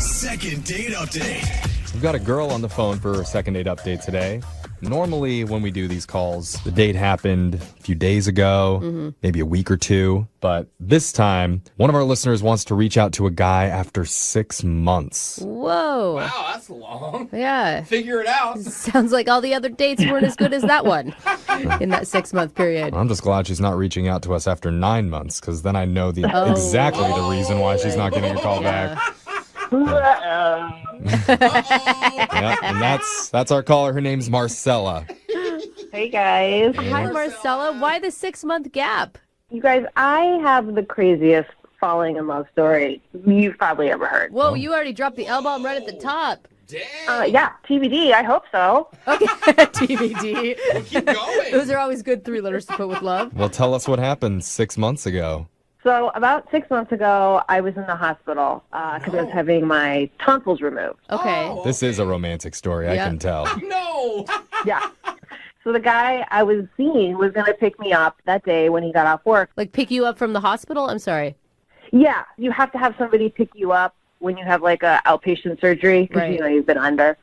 Second date update. We've got a girl on the phone for a second date update today. Normally, when we do these calls, the date happened a few days ago, maybe a week or two. But this time, one of our listeners wants to reach out to a guy after 6 months. Whoa. Wow, that's long. Yeah. Figure it out. Sounds like all the other dates weren't as good as that one in that 6-month period. I'm just glad she's not reaching out to us after 9 months, because then I know exactly the reason why she's not getting a call back. Yeah, and that's our caller. Her name's Marcella. Hey, guys. Hi, Marcella. Why the 6-month gap? You guys, I have the craziest falling in love story you've probably ever heard. Whoa, you already dropped the L-bomb right at the top. Damn. Yeah, TBD. I hope so. Okay, TBD. Keep going. Those are always good 3 letters to put with love. Well, tell us what happened 6 months ago. So about 6 months ago, I was in the hospital because I was having my tonsils removed. Okay. Oh. This is a romantic story, I can tell. No. Yeah. So the guy I was seeing was going to pick me up that day when he got off work. Like pick you up from the hospital? I'm sorry. Yeah, you have to have somebody pick you up when you have like a outpatient surgery because Right. you've been under.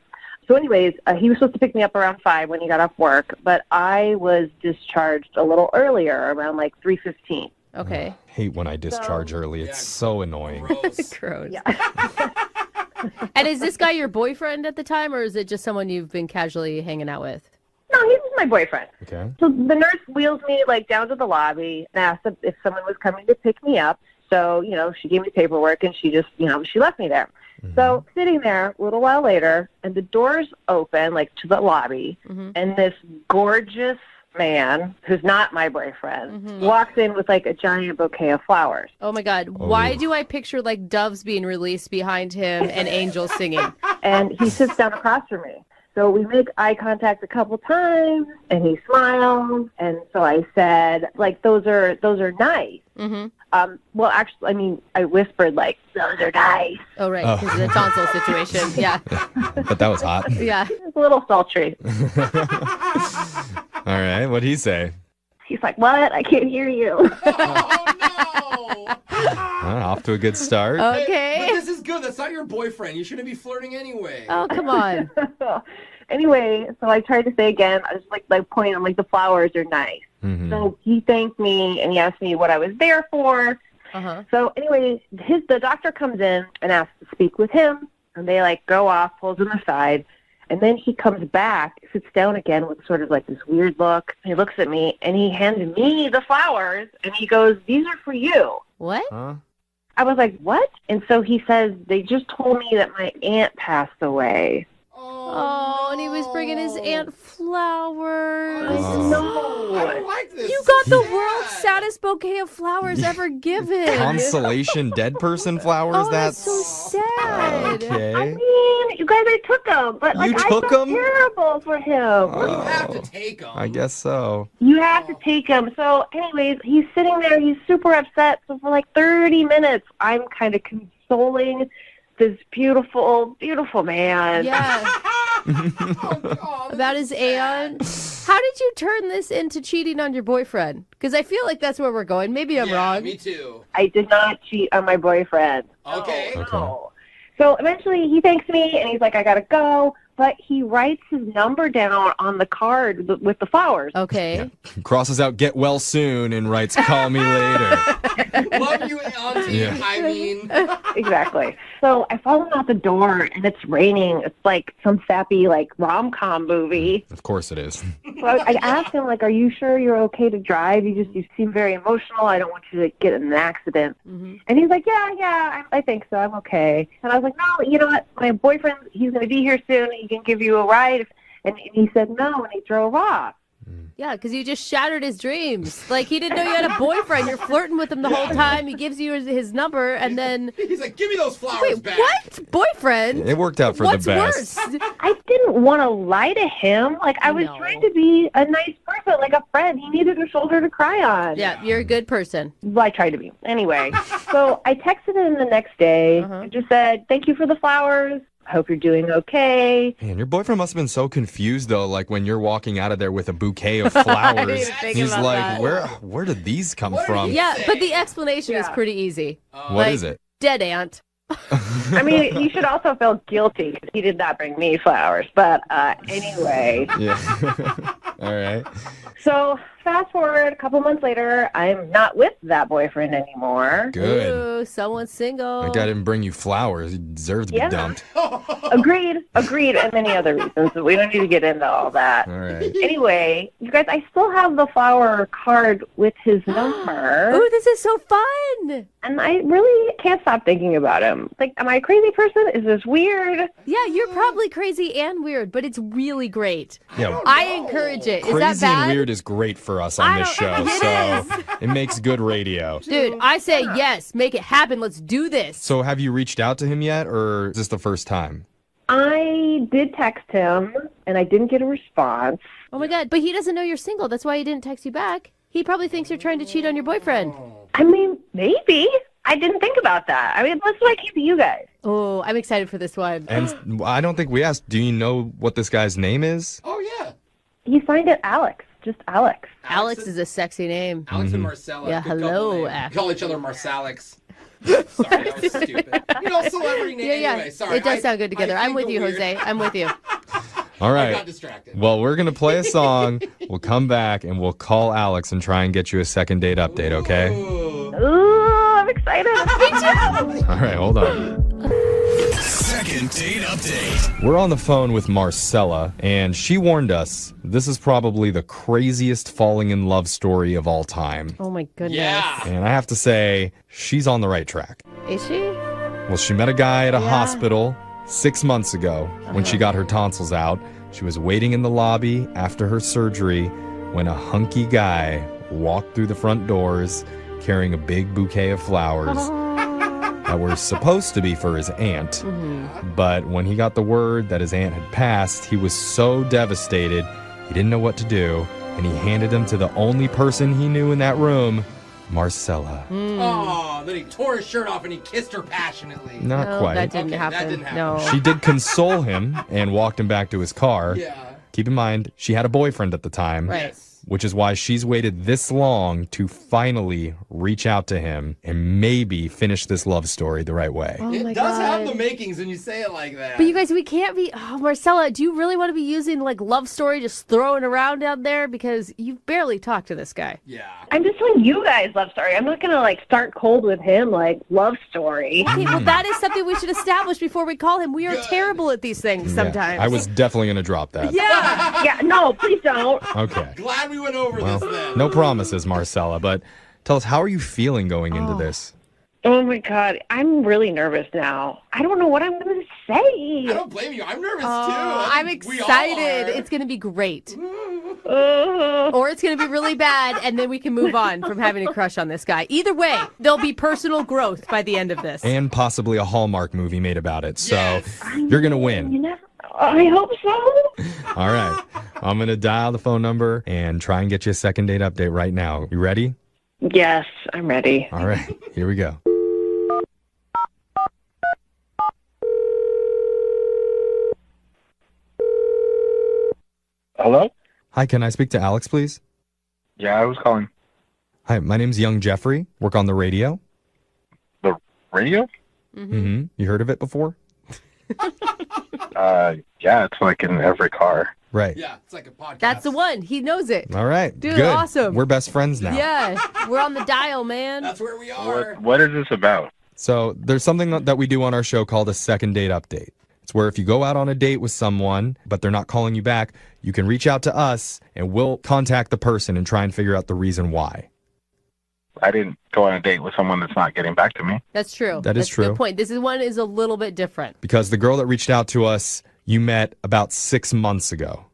So anyways, he was supposed to pick me up around 5 when he got off work, but I was discharged a little earlier, around like 3:15. Okay. Hate when I discharge early. It's so annoying. Gross. Gross. Yeah. And is this guy your boyfriend at the time, or is it just someone you've been casually hanging out with? No, he was my boyfriend. Okay. So the nurse wheels me like down to the lobby and asked if someone was coming to pick me up. So, she gave me paperwork and she just, she left me there. So sitting there a little while later and the doors open like to the lobby and this gorgeous man who's not my boyfriend walks in with like a giant bouquet of flowers. Oh my God. Why do I picture like doves being released behind him and angels singing? And he sits down across from me. So we make eye contact a couple times and he smiles. And so I said, like, those are nice. Well, actually, I whispered, like, those are nice. Oh, right. Because of the tonsil situation. Yeah. But that was hot. Yeah. It's a little sultry. All right. What'd he say? He's like, what? I can't hear you. Oh, no. Off to a good start. Okay. But this is good. That's not your boyfriend. You shouldn't be flirting anyway. Oh, come on. Anyway, so I tried to say again, I was like pointing, I'm like, the flowers are nice. So he thanked me and he asked me what I was there for. So anyway, the doctor comes in and asks to speak with him, and they like go off, pulls him aside, and then he comes back, sits down again with sort of like this weird look. He looks at me and he hands me the flowers and he goes, "These are for you." What? Huh? I was like, "What?" And so he says, "They just told me that my aunt passed away." Oh, and he was bringing his aunt flowers. No, I don't like this. You got the Sad. world's saddest bouquet of flowers ever given. Consolation dead person flowers? Oh, that's so sad. Okay. I mean, you guys, I took them, but like, You I took felt 'em? terrible for him. You have to take them. I guess so. You have to take him. So anyways, he's sitting there. He's super upset. So for like 30 minutes, I'm kind of consoling this beautiful, beautiful man. Yeah. Oh, About his aunt. How did you turn this into cheating on your boyfriend? Because I feel like that's where we're going. Maybe I'm wrong. Me too. I did not cheat on my boyfriend. Okay. No. So eventually he thanks me and he's like, "I got to go." But he writes his number down on the card with the flowers. Okay. Crosses out "get well soon" and writes "call me later." Love you, Auntie. Yeah. I mean, Exactly. So I follow him out the door and it's raining. It's like some sappy like rom-com movie. Of course it is. So I asked him, like, "Are you sure you're okay to drive? You seem very emotional. I don't want you to get in an accident." And he's like, yeah, I think so. I'm okay. And I was like, "No, you know what? My boyfriend, he's going to be here soon. He can give you a ride." And he said no, and he drove off. Yeah, because you just shattered his dreams. Like, he didn't know you had a boyfriend. You're flirting with him the whole time. He gives you his number, and then... he's like, "Give me those flowers Wait, back." what? Boyfriend? It worked out for What's the best. worse? I didn't want to lie to him. Like, I was No. trying to be a nice person, like a friend. He needed a shoulder to cry on. Yeah, you're a good person. Well, I tried to be. Anyway, so I texted him the next day and just said, "Thank you for the flowers. I hope you're doing okay." Man, your boyfriend must have been so confused, though, like when you're walking out of there with a bouquet of flowers. didn't think He's about like, that. where did these come What did from? he Yeah, say? but the explanation is Yeah. pretty easy. What is it? Dead aunt. I mean, you should also feel guilty because he did not bring me flowers. But anyway. Yeah. All right. So fast forward a couple months later, I'm not with that boyfriend anymore. Good. Ooh, someone's single. That guy didn't bring you flowers. He deserves to be dumped. Agreed, and many other reasons. But we don't need to get into all that. All right. Anyway, you guys, I still have the flower card with his number. Ooh, this is so fun. And I really can't stop thinking about him. Like, am I a crazy person? Is this weird? Yeah, you're probably crazy and weird, but it's really great. Yeah. I encourage it. Is that Crazy bad? and weird is great for us on this show, It so it makes good radio. Dude, I say yes. Make it happen. Let's do this. So have you reached out to him yet, or is this the first time? I did text him, and I didn't get a response. Oh my God, but he doesn't know you're single. That's why he didn't text you back. He probably thinks you're trying to cheat on your boyfriend. I mean, maybe. I didn't think about that. I mean, that's what I keep to you guys. Oh, I'm excited for this one. And I don't think we asked, do you know what this guy's name is? Oh, yeah. He signed it Alex. Just Alex. Alex is a sexy name. Alex and Marcella. Yeah, good hello, couple names. Alex. Call each other Marsalix. Sorry, that was stupid. You know, celebrity name. Yeah. Anyway, sorry. It does sound good together. I I'm with think you, they're weird. Jose. I'm with you. All I right. got distracted. Well, we're going to play a song. We'll come back and we'll call Alex and try and get you a second date update, okay? Ooh, I'm excited. Me too. All right, hold on. Second date update. We're on the phone with Marcella, and she warned us this is probably the craziest falling in love story of all time. Oh my goodness. Yeah. And I have to say, she's on the right track. Is she? Well, she met a guy at a hospital 6 months ago when she got her tonsils out. She was waiting in the lobby after her surgery when a hunky guy walked through the front doors carrying a big bouquet of flowers that were supposed to be for his aunt. But when he got the word that his aunt had passed, he was so devastated, he didn't know what to do, and he handed them to the only person he knew in that room, Marcella. Oh, then he tore his shirt off and he kissed her passionately. Not No, quite. that didn't Okay, happen. that didn't happen. No. She did console him and walked him back to his car. Yeah. Keep in mind, she had a boyfriend at the time. Right. Yes. Which is why she's waited this long to finally reach out to him and maybe finish this love story the right way. Oh my It does have God. the makings when you say it like that. But you guys, we can't be. Oh, Marcella, do you really want to be using like love story just throwing around out there? Because you've barely talked to this guy. Yeah. I'm just telling you guys love story. I'm not going to, like, start cold with him, like, love story. Okay, well, that is something we should establish before we call him. We are Good. terrible at these things Yeah, sometimes. I was definitely going to drop that. Yeah. Yeah, no, please don't. Okay. Glad we went over Well, this then. no promises, Marcella, but tell us, how are you feeling going into this? Oh, my God. I'm really nervous now. I don't know what I'm going to say. I don't blame you. I'm nervous too. I'm We all excited. are. It's going to be great. Or it's going to be really bad, and then we can move on from having a crush on this guy. Either way, there'll be personal growth by the end of this. And possibly a Hallmark movie made about it. So Yes. you're going to win. You never. I hope so. All right. I'm going to dial the phone number and try and get you a second date update right now. You ready? Yes, I'm ready. All right. Here we go. Hello? Hi, can I speak to Alex, please? Yeah, I was calling. Hi, my name's Young Jeffrey. Work on the radio. The radio? Mm-hmm. You heard of it before? Yeah, it's like in every car. Right. Yeah, it's like a podcast. That's the one. He knows it. All right. Dude, Good. awesome. We're best friends now. Yeah, we're on the dial, man. That's where we are. What is this about? So there's something that we do on our show called a second date update. It's where if you go out on a date with someone, but they're not calling you back, you can reach out to us and we'll contact the person and try and figure out the reason why. I didn't go on a date with someone that's not getting back to me. That's true. That is That's a true. good point. This one is a little bit different. Because the girl that reached out to us, you met about 6 months ago.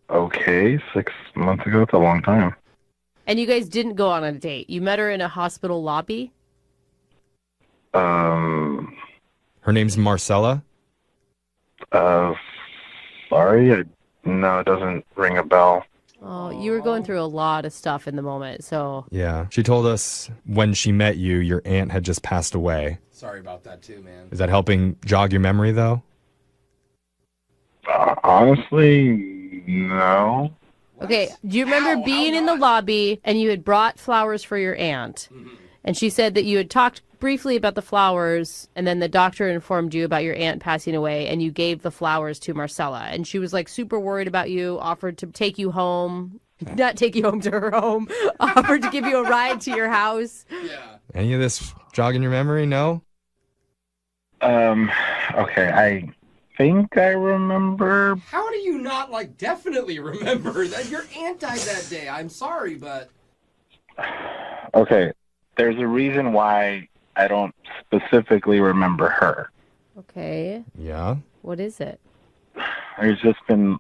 Okay, 6 months ago. It's a long time. And you guys didn't go on a date. You met her in a hospital lobby. Her name's Marcella. Sorry. No, it doesn't ring a bell. Oh, you were going through a lot of stuff in the moment, so Yeah. She told us when she met you, your aunt had just passed away. Sorry about that too, man. Is that helping jog your memory, though? Honestly, no. okay. Do you remember How? being How in the not? lobby and you had brought flowers for your aunt? And she said that you had talked briefly about the flowers, and then the doctor informed you about your aunt passing away, and you gave the flowers to Marcella. And she was like super worried about you, offered to take you home. Not take you home to her home. Offered to give you a ride to your house. Yeah. Any of this jogging your memory? No? Okay, I think I remember. How do you not, like, definitely remember that your aunt died that day? I'm sorry, but... Okay, there's a reason why I don't specifically remember her. Okay. Yeah? What is it? There's just been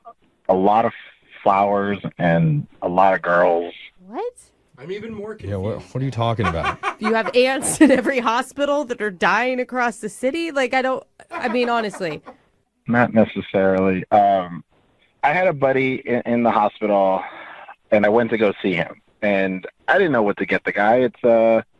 a lot of flowers and a lot of girls. What? I'm even more confused. Yeah, what are you talking about? You have aunts in every hospital that are dying across the city? Like, I mean, honestly. Not necessarily. I had a buddy in the hospital, and I went to go see him. And I didn't know what to get the guy. It's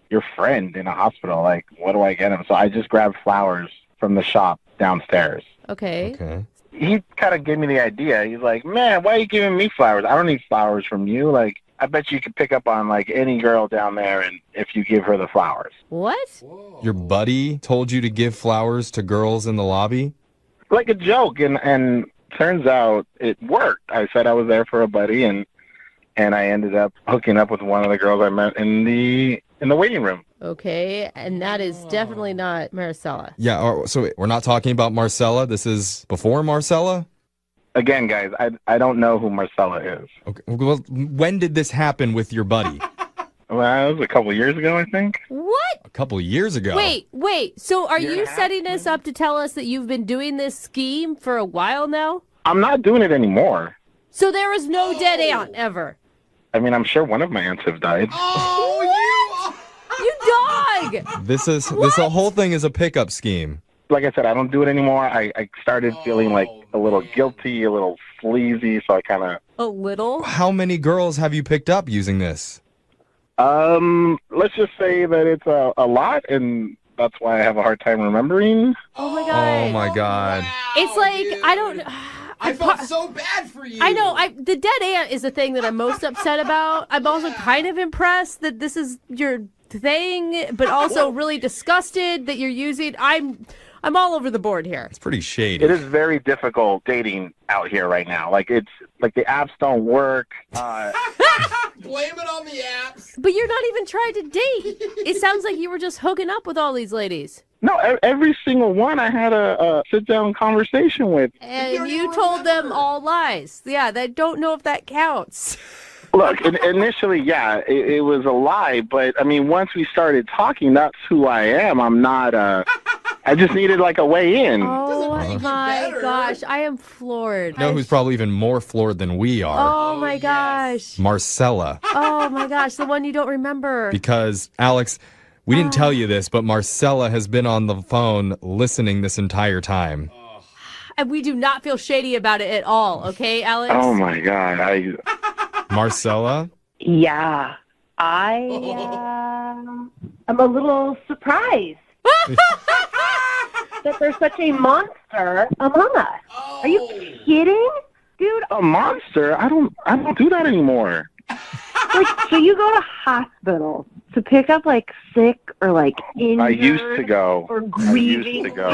your friend in a hospital. Like, what do I get him? So I just grabbed flowers from the shop downstairs. Okay. Okay. He kind of gave me the idea. He's like, man, why are you giving me flowers? I don't need flowers from you. Like, I bet you could pick up on, like, any girl down there and if you give her the flowers. What? Whoa. Your buddy told you to give flowers to girls in the lobby? Like a joke, and turns out it worked. I said I was there for a buddy, and I ended up hooking up with one of the girls I met in the waiting room. Okay, and that is definitely not Maricela. Yeah, so we're not talking about Marcella. This is before Marcella? Again, guys, I don't know who Marcella is. Okay. Well, when did this happen with your buddy? Well, it was a couple years ago, I think. What? A couple years ago. Wait. So are Year and you a half, setting this up to tell us that you've been doing this scheme for a while now? I'm not doing it anymore. So there was no dead aunt ever? I mean, I'm sure one of my aunts have died. Oh, You dog! This whole thing is a pickup scheme. Like I said, I don't do it anymore. I started feeling like a little guilty, a little sleazy, so I kind of... A little? How many girls have you picked up using this? Let's just say that it's a lot, and that's why I have a hard time remembering. Oh my god. Oh my god. wow, It's like, dude. I don't... I felt so bad for you. I know. The dead aunt is the thing that I'm most upset about. I'm also kind of impressed that this is your thing, but also really disgusted that you're using... I'm all over the board here. It's pretty shady. It is very difficult dating out here right now. Like, it's like the apps don't work. Blame it on the apps. But you're not even trying to date. It sounds like you were just hooking up with all these ladies. No, every single one I had a sit-down conversation with. And you told them all lies. Yeah, I don't know if that counts. Look, initially, yeah, it was a lie. But, I mean, once we started talking, that's who I am. I'm not... I just needed, like, a way in. Oh, make it my better. gosh. I am floored. You know who's probably even more floored than we are? Oh, my yes. gosh. Marcella. Oh, my gosh. The one you don't remember. Because, Alex, we didn't tell you this, but Marcella has been on the phone listening this entire time. And we do not feel shady about it at all, okay, Alex? Oh, my God. Marcella? Yeah, I am a little surprised that there's such a monster among us. Are you kidding? Dude, A monster? I don't do that anymore. like, so you go to hospitals to pick up, like, sick or, like, injured I used to go. or I used grieving. to go.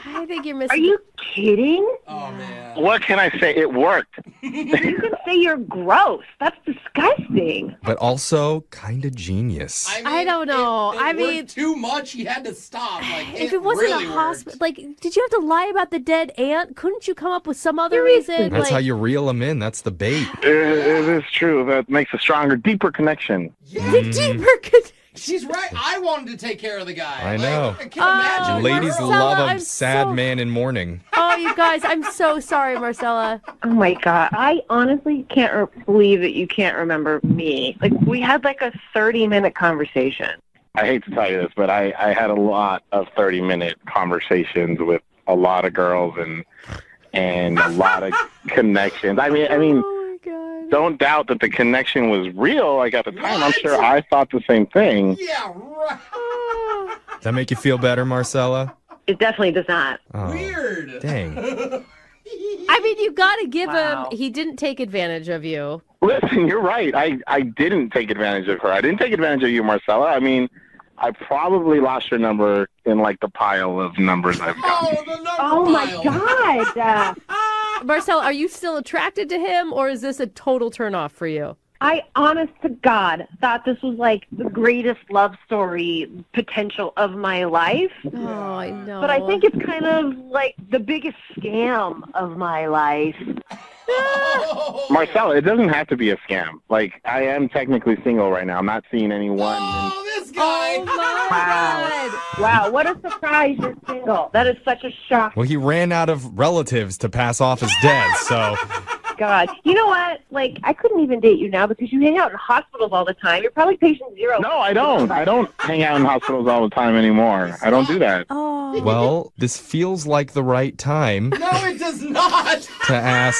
I think you're missing... Are you kidding? Oh, man. What can I say? It worked. You can say you're gross. That's disgusting. But also kind of genius. I don't know. It I worked mean- too much. He had to stop. Like, If it wasn't really a worked. hospital, like, did you have to lie about the dead aunt? Couldn't you come up with some other reason? That's like, how you reel them in. That's the bait. It is true. That makes a stronger, deeper connection. Yeah, the deeper connection. she's right. I wanted to take care of the guy. I know. I can't imagine. Oh, Ladies Marcella, love a I'm sad so- man in mourning. Oh, you guys, I'm so sorry, Marcella. Oh my God. I honestly can't believe that you can't remember me. Like, we had like a 30-minute conversation. I hate to tell you this, but I had a lot of 30-minute conversations with a lot of girls and a lot of connections. I mean, Oh, my God. don't doubt that the connection was real. Like, at the time, I'm sure I thought the same thing. Yeah, right. Does that make you feel better, Marcella? It definitely does not. Oh, Weird. dang. I mean, you got to give Wow. him, he didn't take advantage of you. Listen, you're right. I didn't take advantage of her. I didn't take advantage of you, Marcella. I mean, I probably lost your number in like the pile of numbers I've got. Oh, the number Oh my pile. God. Marcella, are you still attracted to him, or is this a total turnoff for you? I, honest to God, thought this was like the greatest love story potential of my life. Oh, I know. But I think it's kind of like the biggest scam of my life. Marcella, it doesn't have to be a scam. Like, I am technically single right now. I'm not seeing anyone. Oh, this guy. Oh, my God. Wow, what a surprise you're single. That is such a shock. Well, he ran out of relatives to pass off as dead, so... God. You know what? Like, I couldn't even date you now because you hang out in hospitals all the time. You're probably patient zero. No, I don't. I don't hang out in hospitals all the time anymore. I don't do that. Oh. Well, this feels like the right time No, it does not. to ask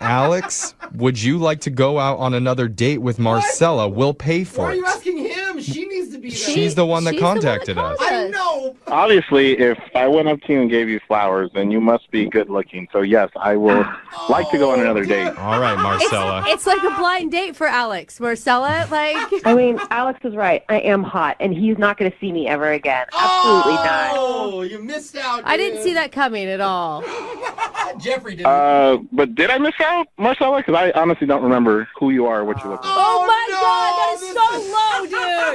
Alex, would you like to go out on another date with Marcella? We'll pay Why for are it. you asking him? She needs to be there. She's the one that She's the one that contacted called us. I know. Obviously, if I went up to you and gave you flowers, then you must be good looking. So, yes, I will like to go on another date. All right, Marcella. It's like a blind date for Alex. Marcella, like... I mean, Alex is right. I am hot, and he's not going to see me ever again. Absolutely not. Oh, you missed out. I didn't see that coming at all. Jeffrey did. But did I miss out, Marcella? Because I honestly don't remember who you are or what you look like. Oh, my God, that is so low,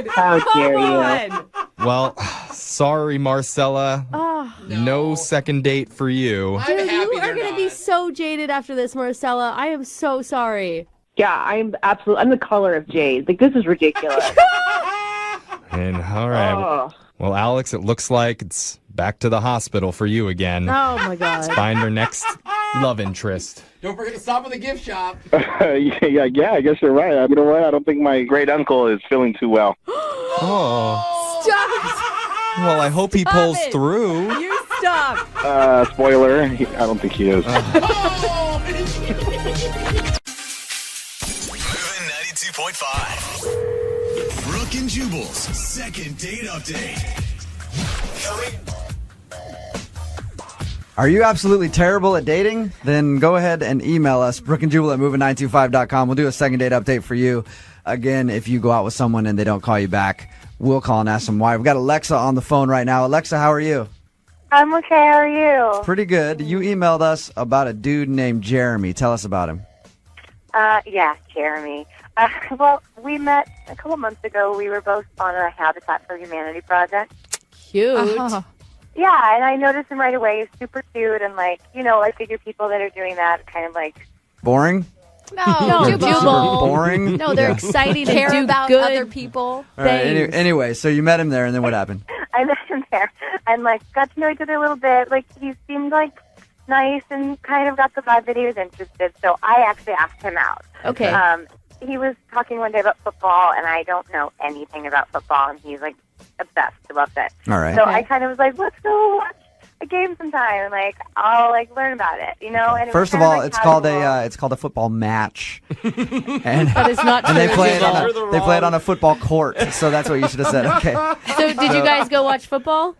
dude. How dare you. Come on. Well, sorry, Marcella. Oh, No second date for you. I'm dude, happy you they're are going to not. be so jaded after this, Marcella. I am so sorry. Yeah, I'm the color of jade. Like, this is ridiculous. And all right. Oh. Well, Alex, it looks like it's back to the hospital for you again. Oh, my God. Find your next love interest. Don't forget to stop at the gift shop. Yeah, I guess you're right. You know what? I don't think my great uncle is feeling too well. Oh. Stop. Well, I hope he Stop pulls it. through. You stop. Spoiler, I don't think he is. Oh, Moving 92.5. Brooke and Jubal's second date update. Are you absolutely terrible at dating? Then go ahead and email us, brookandjubal at moving925.com. We'll do a second date update for you. Again, if you go out with someone and they don't call you back, we'll call and ask them why. We've got Alexa on the phone right now. Alexa, how are you? I'm okay. How are you? Pretty good. You emailed us about a dude named Jeremy. Tell us about him. Yeah, Jeremy. Well, we met a couple months ago. We were both on a Habitat for Humanity project. Cute. Yeah, and I noticed him right away. He's super cute, and I figure people that are doing that kind of Boring? No, Super Jubal. boring? No, they're Yeah. exciting Care and do about good other people. All right, things. anyway, so you met him there, and then what happened? I met him there, and got to know each other a little bit. He seemed nice, and kind of got the vibe that he was interested. So I actually asked him out. Okay. He was talking one day about football, and I don't know anything about football, and he's obsessed. He loves it. All right. So I kind of was like, let's go watch a game sometime, and I'll learn about it, And it First was of kind all, it's called a football match, and That is not and they true. play it You're on the they play it wrong- on a football court. So that's what you should have said. Okay. So did you guys go watch football?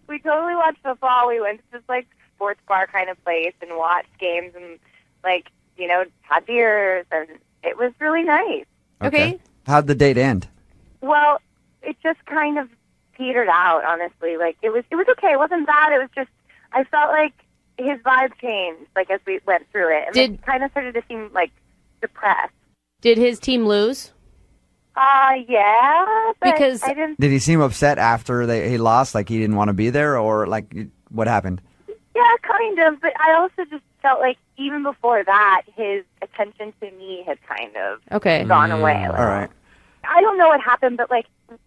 We totally watched football. We went to this sports bar kind of place and watched games and had beers, and it was really nice. Okay. How'd the date end? Well, it just kind of petered out, honestly. It was okay. It wasn't bad. It was just I felt like his vibe changed as we went through it, and it kind of started to seem depressed. Did his team lose? Yeah, but Because- I didn't. Did he seem upset after he lost? He didn't want to be there, or what happened? Yeah, kind of. But I also just felt even before that, his attention to me had kind of Okay. gone away. All right. I don't know what happened, but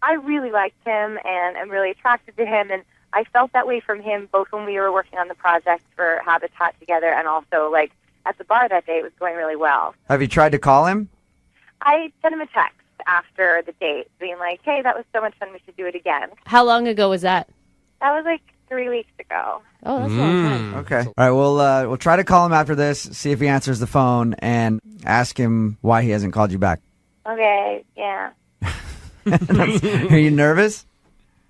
I really liked him, and I'm really attracted to him, and I felt that way from him both when we were working on the project for Habitat together, and also at the bar that day. It was going really well. Have you tried to call him? I sent him a text after the date, being hey, that was so much fun. We should do it again. How long ago was that? That was 3 weeks ago. Oh, that's a long time. Okay. All right. We'll try to call him after this. See if he answers the phone, and ask him why he hasn't called you back. Okay, yeah. Are you nervous?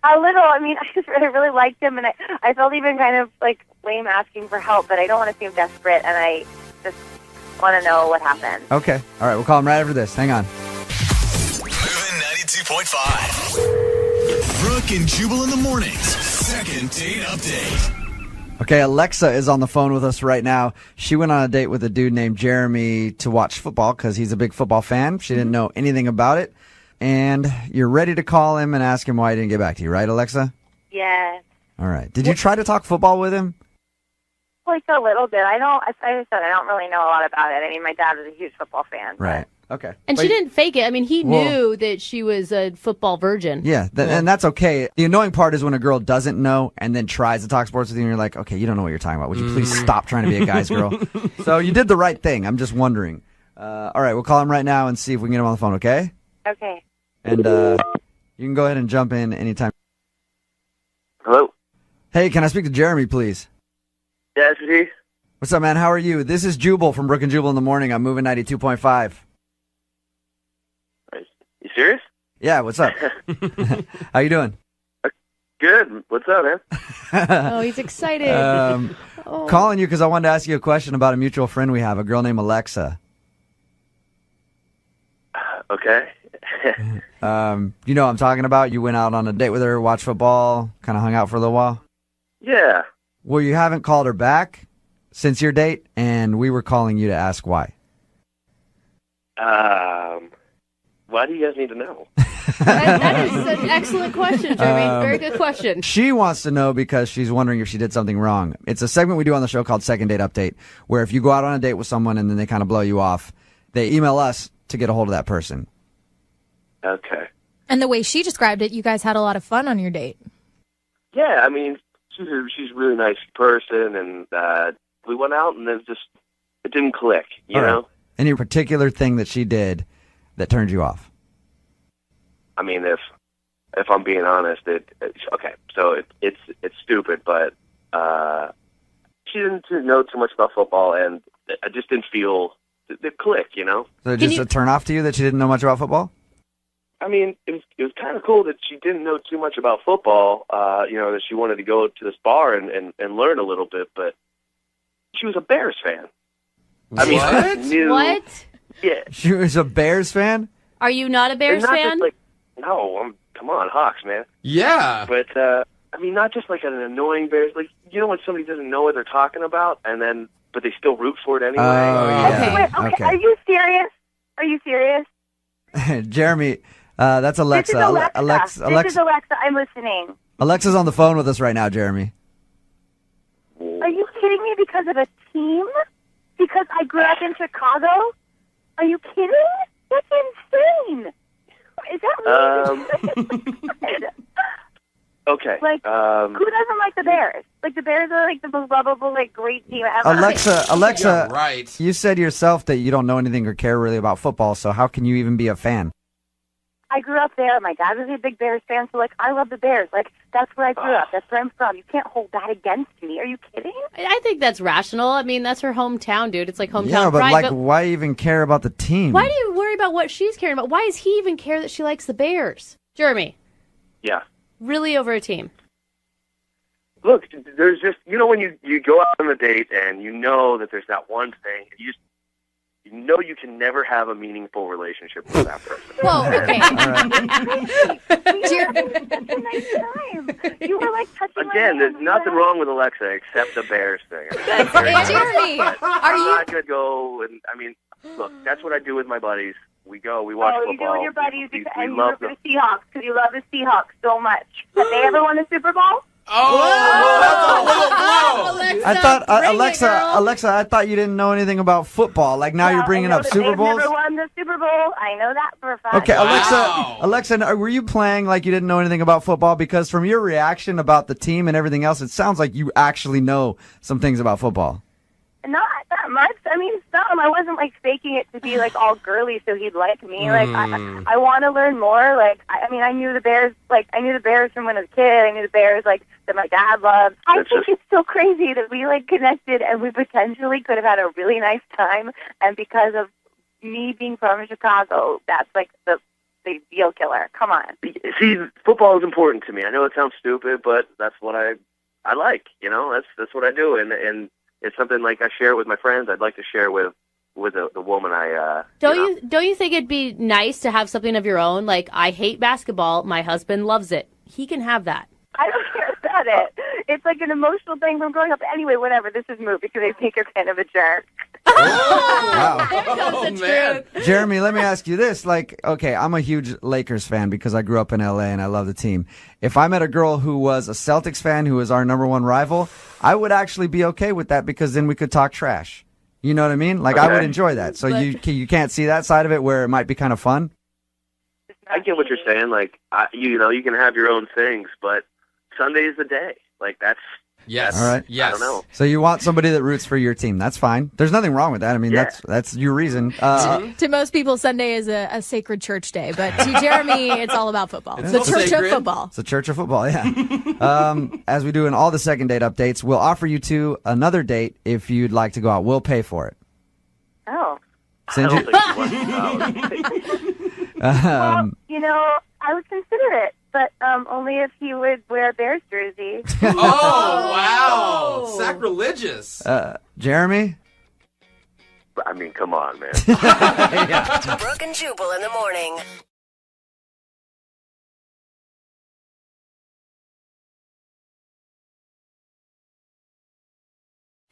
A little. I mean, I really liked him, and I felt even kind of lame asking for help, but I don't want to seem desperate, and I just want to know what happened. Okay. All right. We'll call him right after this. Hang on. Moving 92.5. Brooke and Jubal in the mornings. Second date update. Okay, Alexa is on the phone with us right now. She went on a date with a dude named Jeremy to watch football because he's a big football fan. She didn't know anything about it. And you're ready to call him and ask him why he didn't get back to you, right, Alexa? Yes. All right. Did you try to talk football with him? Like a little bit. As I said, I don't really know a lot about it. I mean, my dad was a huge football fan. Right. Okay. And she didn't fake it. I mean, he knew that she was a football virgin. Yeah, and that's okay. The annoying part is when a girl doesn't know and then tries to talk sports with you, and you're like, okay, you don't know what you're talking about. Would you please stop trying to be a guy's girl? So you did the right thing. I'm just wondering. All right, we'll call him right now and see if we can get him on the phone, okay? Okay. And you can go ahead and jump in anytime. Hello? Hey, can I speak to Jeremy, please? Yeah, this is he. What's up, man? How are you? This is Jubal from Brooke and Jubal in the morning. I'm moving 92.5. You serious? Yeah, what's up? How you doing? Good. What's up, man? Oh, he's excited. Calling you because I wanted to ask you a question about a mutual friend we have, a girl named Alexa. Okay. You know what I'm talking about? You went out on a date with her, watched football, kind of hung out for a little while? Yeah. Well, you haven't called her back since your date, and we were calling you to ask why. Why do you guys need to know? That is an excellent question, Jeremy. Very good question. She wants to know because she's wondering if she did something wrong. It's a segment we do on the show called Second Date Update, where if you go out on a date with someone and then they kind of blow you off, they email us to get a hold of that person. Okay. And the way she described it, you guys had a lot of fun on your date. Yeah, I mean, she's a really nice person, and we went out, and it didn't click, you know? Any particular thing that she did that turned you off? I mean, if I'm being honest, it's stupid, but she didn't know too much about football, and I just didn't feel the click, you know? So just a turn off to you that she didn't know much about football? I mean, it was kind of cool that she didn't know too much about football, that she wanted to go to this bar and learn a little bit, but she was a Bears fan. I mean, I knew, What? Yeah. She was a Bears fan? Are you not a Bears not fan? Just like, no, come on, Hawks, man. Yeah. But, I mean, not just like an annoying Bears, like, you know when somebody doesn't know what they're talking about, but they still root for it anyway? Oh, yeah. Okay. Are you serious? Are you serious? Jeremy, that's Alexa. This is Alexa. This is Alexa. I'm listening. Alexa's on the phone with us right now, Jeremy. Are you kidding me because of a team? Because I grew up in Chicago? Are you kidding? That's insane. Is that really Okay. Like, who doesn't like the Bears? Like, the Bears are like the most lovable, like, great team ever. Alexa, Yeah, right. you said yourself that you don't know anything or care really about football, so how can you even be a fan? I grew up there. My dad was a big Bears fan, so, like, I love the Bears. Like, that's where I grew up. That's where I'm from. You can't hold that against me. Are you kidding? I think that's rational. I mean, that's her hometown, dude. It's like hometown Yeah, but pride. like, why even care about the team? Why do you worry about what she's caring about? Why does he even care that she likes the Bears? Jeremy, Yeah. really over a team? Look, there's just, when you go out on a date and you know that there's that one thing, you can never have a meaningful relationship with that person. Whoa, okay. That's a nice time. You were, like, touching my Again, hand. there's nothing wrong with Alexa except the Bears thing. Jeremy, are I'm you... not going to go look, that's what I do with my buddies. We watch you football. do with your buddies We and you love root for them. the Seahawks because you love the Seahawks so much. Have they ever won the Super Bowl? I thought Alexa, Alexa, I thought you didn't know anything about football. Like now you're bringing up Super Bowls. They've never won the Super Bowl. I know that for a fact. Okay, Wow. Alexa, were you playing like you didn't know anything about football? Because from your reaction about the team and everything else, it sounds like you actually know some things about football. Not that much. I mean, some. I wasn't like faking it to be like all girly so he'd like me. Like I want to learn more. Like I knew the Bears. Like I knew the Bears from when I was a kid. I knew the Bears like that my dad loved. I think it's so crazy that we like connected and we potentially could have had a really nice time. And because of me being from Chicago, that's like the deal killer. Come on. See, football is important to me. I know it sounds stupid, but that's what I like. That's what I do, and it's something like I share with my friends. I'd like to share with the woman I. Don't you think it'd be nice to have something of your own? Like I hate basketball. My husband loves it. he can have that. I don't care about it. It's like an emotional thing from growing up. Anyway, whatever. This is moot because I think you're kind of a jerk. Wow. There comes the truth. Jeremy, let me ask you this. Like, okay, I'm a huge Lakers fan because I grew up in LA and I love the team. If I met a girl who was a Celtics fan, who was our number one rival, I would actually be okay with that because then we could talk trash. You know what I mean? Like, I would enjoy that. So you can't see that side of it where it might be kind of fun? I get what you're saying. Like, you can have your own things, but Sunday is the day. Like, that's... Yes. All right. Yes. I don't know. So you want somebody that roots for your team. That's fine. There's nothing wrong with that. I mean, that's your reason. To most people, Sunday is a sacred church day, but to Jeremy, it's all about football. It's the church of football. It's the church of football, yeah. As we do in all the second date updates, we'll offer you two another date if you'd like to go out. We'll pay for it. Oh. Send I you. don't think Well, I would consider it, but only if he would wear a Bears jersey. Oh, wow. Sacrilegious. Jeremy? I mean, come on, man. Brooke and Jubal in the morning.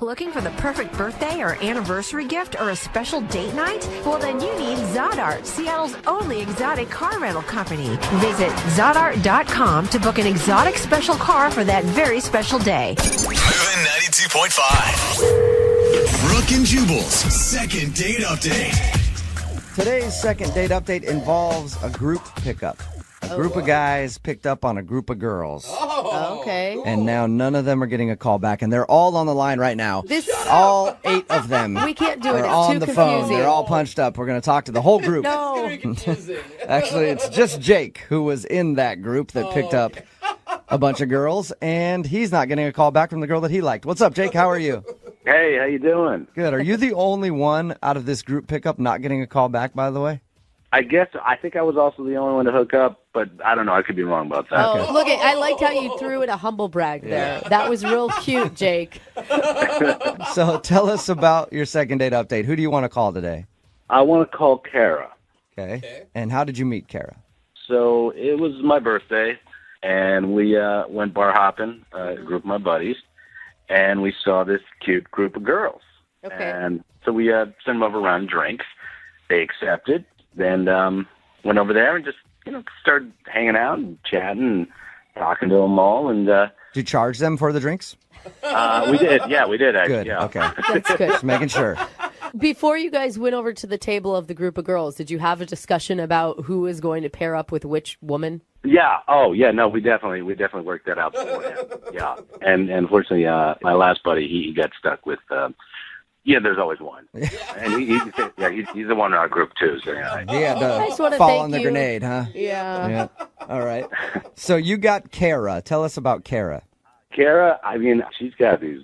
Looking for the perfect birthday or anniversary gift or a special date night? Well, then you need Zodart, Seattle's only exotic car rental company. Visit Zodart.com to book an exotic special car for that very special day. Moving 92.5. Brooke and Jubal's second date update. Today's second date update involves a group pickup. A group of guys picked up on a group of girls. Oh, okay. And now none of them are getting a call back, and they're all on the line right now. All 8 of them. We can't do it. Are It's on too the confusing. phone. They're all punched up. We're going to talk to the whole group. No. Actually, it's just Jake who was in that group that picked up a bunch of girls, and he's not getting a call back from the girl that he liked. What's up, Jake? How are you? Hey, how you doing? Good. Are you the only one out of this group pickup not getting a call back, by the way? I think I was also the only one to hook up, but I don't know. I could be wrong about that. Oh, look, I liked how you threw in a humble brag there. That was real cute, Jake. So tell us about your second date update. Who do you want to call today? I want to call Kara. Okay. And how did you meet Kara? So it was my birthday, and we went bar hopping, a group of my buddies, and we saw this cute group of girls. Okay. And so we sent them over around drinks. They accepted. Then went over there and just, started hanging out and chatting and talking to them all. And did you charge them for the drinks? we did. Yeah, we did, actually. Good. Yeah. Okay. That's good. Just making sure. Before you guys went over to the table of the group of girls, did you have a discussion about who is going to pair up with which woman? Yeah. Oh, yeah. No, we definitely worked that out beforehand. Yeah. And unfortunately, my last buddy, he got stuck with. There's always one, and he's the one in our group too. So I just wanna fall thank on the you. grenade, huh? Yeah. All right. So you got Kara. Tell us about Kara. Kara, I mean, she's got these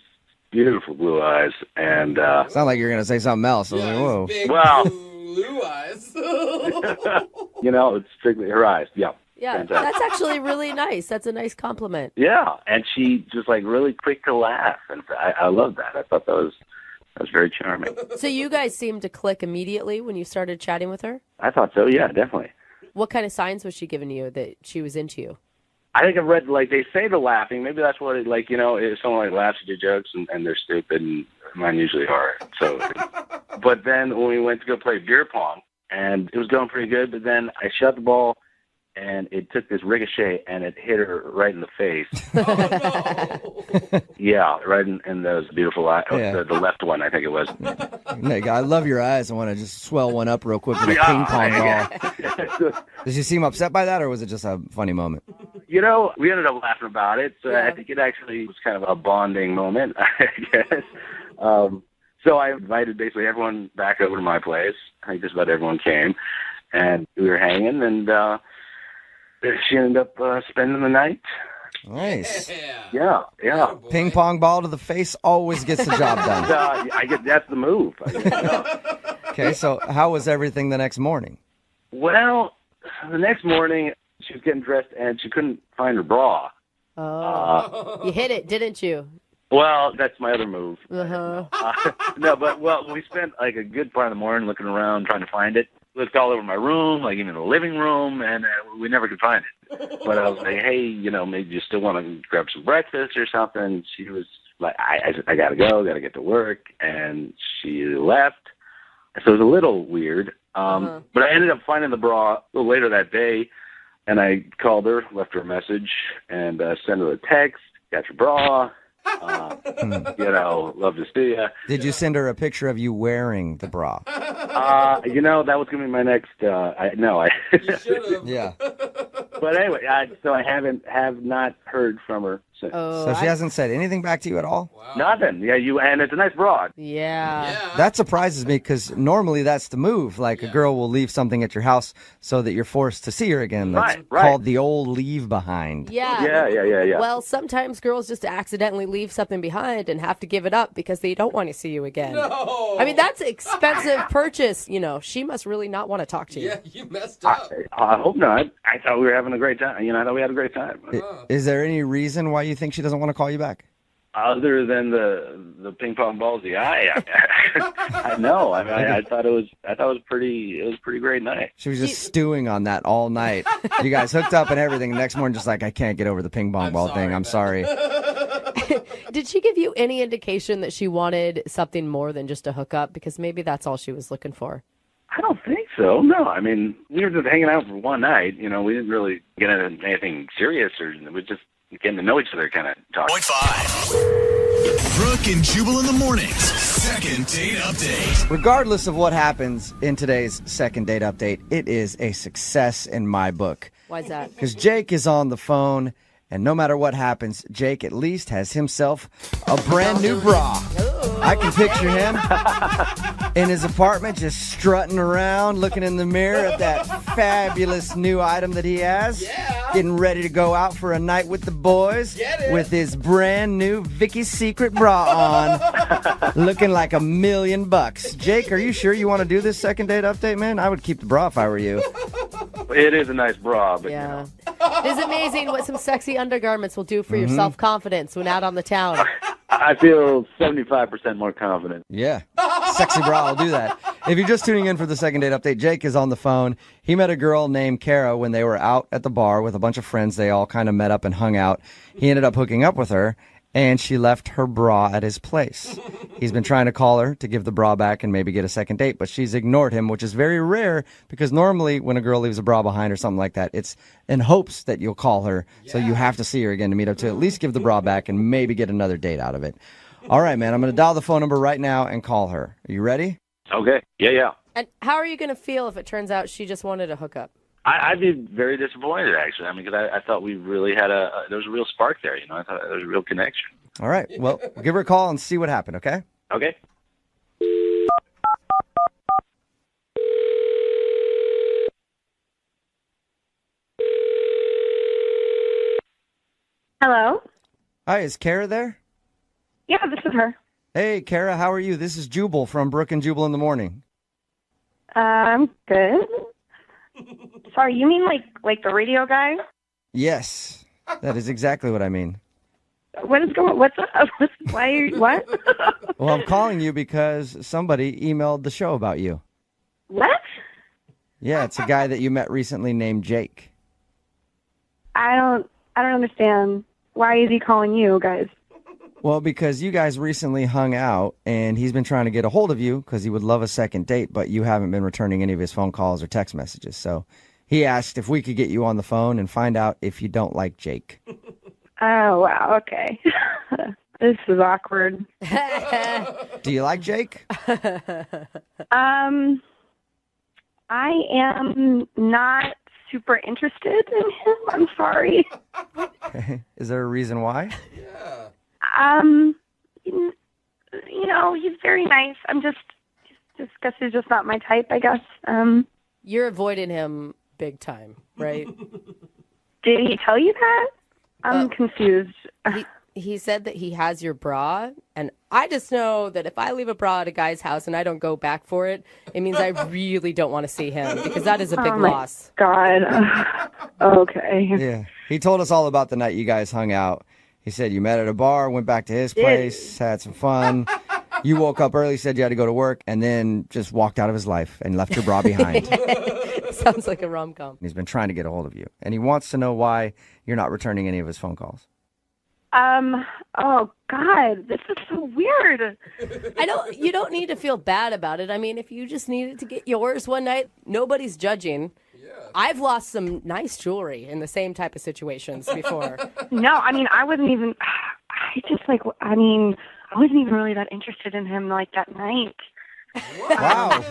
beautiful blue eyes, and sound like you're gonna say something else. I was like, whoa. Big Well, blue eyes. It's strictly her eyes. Yeah. Yeah, Fantastic. that's actually really nice. That's a nice compliment. Yeah, and she just really quick to laugh, and I love that. I thought that was very charming. So you guys seemed to click immediately when you started chatting with her? I thought so. Yeah, definitely. What kind of signs was she giving you that she was into you? I think I've read, they say the laughing. Maybe that's what it, if someone laughs at your jokes and they're stupid, and mine usually are. So, but then when we went to go play beer pong, and it was going pretty good, but then I shot the ball, and it took this ricochet, and it hit her right in the face. Oh, no. Yeah, right in those beautiful eyes. Yeah. The left one, I think it was. Nick, I love your eyes. I want to just swell one up real quick with a ping pong ball. Did you seem upset by that, or was it just a funny moment? We ended up laughing about it. So I think it actually was kind of a bonding moment, I guess. So I invited basically everyone back over to my place. I think just about everyone came. And we were hanging, and she ended up spending the night. Nice. Yeah. Ping pong ball to the face always gets the job done. I guess that's the move. Okay, so how was everything the next morning? Well, the next morning, she was getting dressed, and she couldn't find her bra. Oh. You hit it, didn't you? Well, that's my other move. Uh-huh. No, but, we spent a good part of the morning looking around trying to find it. looked all over my room, like even the living room, and we never could find it. But I was like, hey, you know, maybe you still want to grab some breakfast or something. She was like, I got to go, got to get to work. And she left. So it was a little weird. But I ended up finding the bra a little later that day, and I called her, left her a message, and sent her a text, got your bra. You know, love to see you. Did you send her a picture of you wearing the bra? You know, that was going to be my next. No, You should have. Yeah. But anyway, so I have not heard from her since. Oh, So she hasn't said anything back to you at all? Wow. Nothing. Yeah, and it's a nice bra. Yeah. That surprises me because normally that's the move. Like a girl will leave something at your house so that you're forced to see her again. That's Right. called the old leave behind. Yeah. Yeah. Well, sometimes girls just accidentally leave something behind and have to give it up because they don't want to see you again. No. I mean, that's an expensive purchase. You know, she must really not want to talk to you. Yeah, you messed up. I hope not. I thought we were having a great time. You know, I thought we had a great time. Is there any reason why you think she doesn't want to call you back? Other than the ping pong balls in the eye, I know. I mean, I thought it was pretty great night. She was just stewing on that all night. You guys hooked up and everything. The next morning, just like, I can't get over the ping pong ball thing. I'm sorry. Did she give you any indication that she wanted something more than just a hookup? Because maybe that's all she was looking for. I don't think so. No, I mean, we were just hanging out for one night. You know, we didn't really get into anything serious, or we just getting to know each other kind of talk. Point 5. Brooke and Jubal in the mornings. Second date update. Regardless of what happens in today's second date update, it is a success in my book. Why's that? Because Jake is on the phone, and no matter what happens, Jake at least has himself a brand new bra. I can picture him in his apartment just strutting around, looking in the mirror at that fabulous new item that he has. Yeah. Getting ready to go out for a night with the boys with his brand new Vicky's Secret bra on, looking like $1 million. Jake, are you sure you want to do this second date update, man? I would keep the bra if I were you. It is a nice bra, but Yeah. It is amazing what some sexy undergarments will do for your self-confidence when out on the town. I feel 75% more confident. Yeah. Sexy bra will do that. If you're just tuning in for the second date update, Jake is on the phone. He met a girl named Kara when they were out at the bar with a bunch of friends. They all kind of met up and hung out. He ended up hooking up with her, and she left her bra at his place. He's been trying to call her to give the bra back and maybe get a second date, but she's ignored him, which is very rare because normally when a girl leaves a bra behind or something like that, it's in hopes that you'll call her. So you have to see her again to meet up to at least give the bra back and maybe get another date out of it. All right, man, I'm going to dial the phone number right now and call her. Are you ready? Okay. Yeah. And how are you going to feel if it turns out she just wanted a hookup? I'd be very disappointed, actually. I mean, because I thought we really had there was a real spark there, you know. I thought there was a real connection. All right. Well, give her a call and see what happened, okay? Okay. Hello? Hi, is Kara there? Yeah, this is her. Hey, Kara, how are you? This is Jubal from Brooke and Jubal in the Morning. I'm good. Sorry, you mean like the radio guy? Yes, that is exactly what I mean. What's up? What? Well, I'm calling you because somebody emailed the show about you. What? Yeah, it's a guy that you met recently named Jake. I don't understand. Why is he calling you guys? Well, because you guys recently hung out, and he's been trying to get a hold of you because he would love a second date, but you haven't been returning any of his phone calls or text messages. So he asked if we could get you on the phone and find out if you don't like Jake. Oh, wow. Okay. This is awkward. Do you like Jake? I am not super interested in him. I'm sorry. Is there a reason why? You know, he's very nice. I'm just guess he's just not my type, I guess. You're avoiding him big time, right? Did he tell you that? I'm confused. He said that he has your bra, and I just know that if I leave a bra at a guy's house and I don't go back for it, it means I really don't want to see him because that is a big loss. God. Okay. Yeah. He told us all about the night you guys hung out. He said you met at a bar, went back to his place, had some fun. You woke up early, said you had to go to work, and then just walked out of his life and left your bra behind. Sounds like a rom-com. He's been trying to get a hold of you, and he wants to know why you're not returning any of his phone calls. Oh God, this is so weird. You don't need to feel bad about it. I mean, if you just needed to get yours one night, nobody's judging. Yeah. I've lost some nice jewelry in the same type of situations before. No, I mean, I wasn't even really that interested in him like that night. Wow.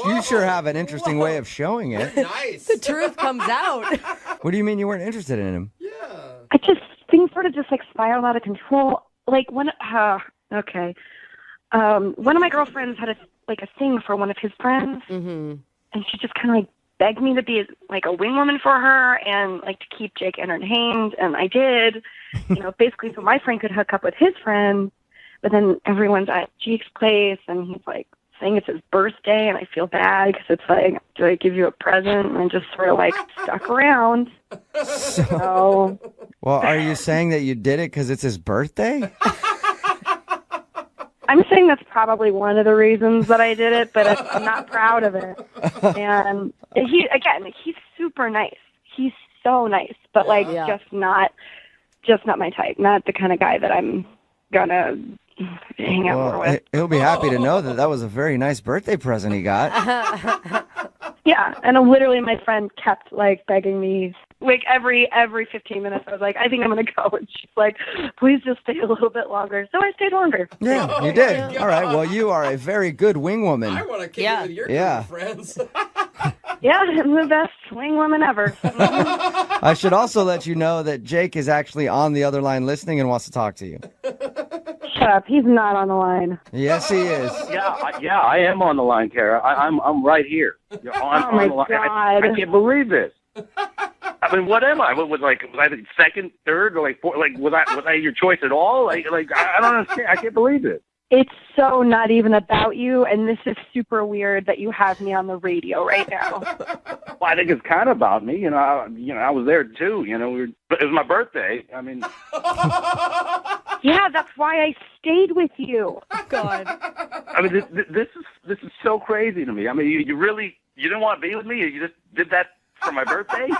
You sure have an interesting way of showing it. Nice. The truth comes out. What do you mean you weren't interested in him? Things sort of just like spiraled out of control. Like one of my girlfriends had a thing for one of his friends, and she just kind of like begged me to be like a wing woman for her and like to keep Jake entertained, and I did. Basically, so my friend could hook up with his friend, but then everyone's at Jake's place, and he's like saying it's his birthday, and I feel bad because it's like, do I give you a present? And I'm just sort of like stuck around. So. Well, are you saying that you did it because it's his birthday? I'm saying that's probably one of the reasons that I did it, but I'm not proud of it. And he's super nice. He's so nice, but just not my type. Not the kind of guy that I'm gonna hang out more with. He'll be happy to know that was a very nice birthday present he got. Yeah, and literally my friend kept like begging me, like every 15 minutes. I was like, I think I'm gonna go, and she's like, please just stay a little bit longer. So I stayed longer. Yeah, you did. Yeah. All right. Well, you are a very good wing woman. I want to kick it with your group of friends. Yeah, I'm the best wing woman ever. I should also let you know that Jake is actually on the other line listening and wants to talk to you. Shut up. He's not on the line. Yes, he is. Yeah, I am on the line, Kara. I'm right here. I'm on the line. I can't believe this. I mean, what am I? Was I the second, third, or fourth? Was I your choice at all? I don't understand. I can't believe it. It's so not even about you, and this is super weird that you have me on the radio right now. Well, I think it's kind of about me. I was there too. It was my birthday. I mean, yeah, that's why I stayed with you. God. I mean, this is so crazy to me. I mean, you didn't want to be with me. You just did that for my birthday.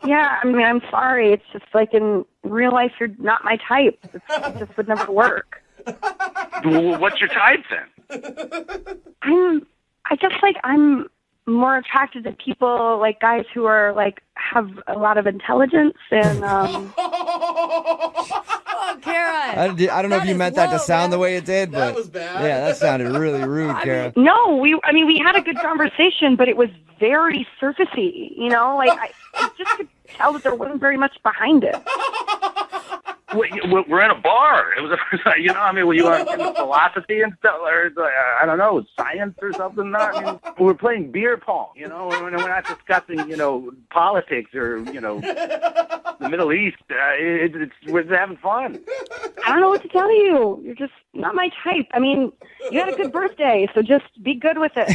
Yeah, I mean, I'm sorry. It's just like in real life, you're not my type. It just would never work. What's your type then? I'm more attracted to people like guys who are like have a lot of intelligence and Oh, Kara. I don't know if you meant that to sound the way it did, but that was bad. Yeah, that sounded really rude, Kara. No, we had a good conversation, but it was very surfacey, I just could tell that there wasn't very much behind it. We're in a bar. It was, were you on philosophy and stuff, or I don't know, science or something? We're playing beer pong. We're not discussing, politics or the Middle East. We're having fun. I don't know what to tell you. You're just not my type. I mean, you had a good birthday, so just be good with it.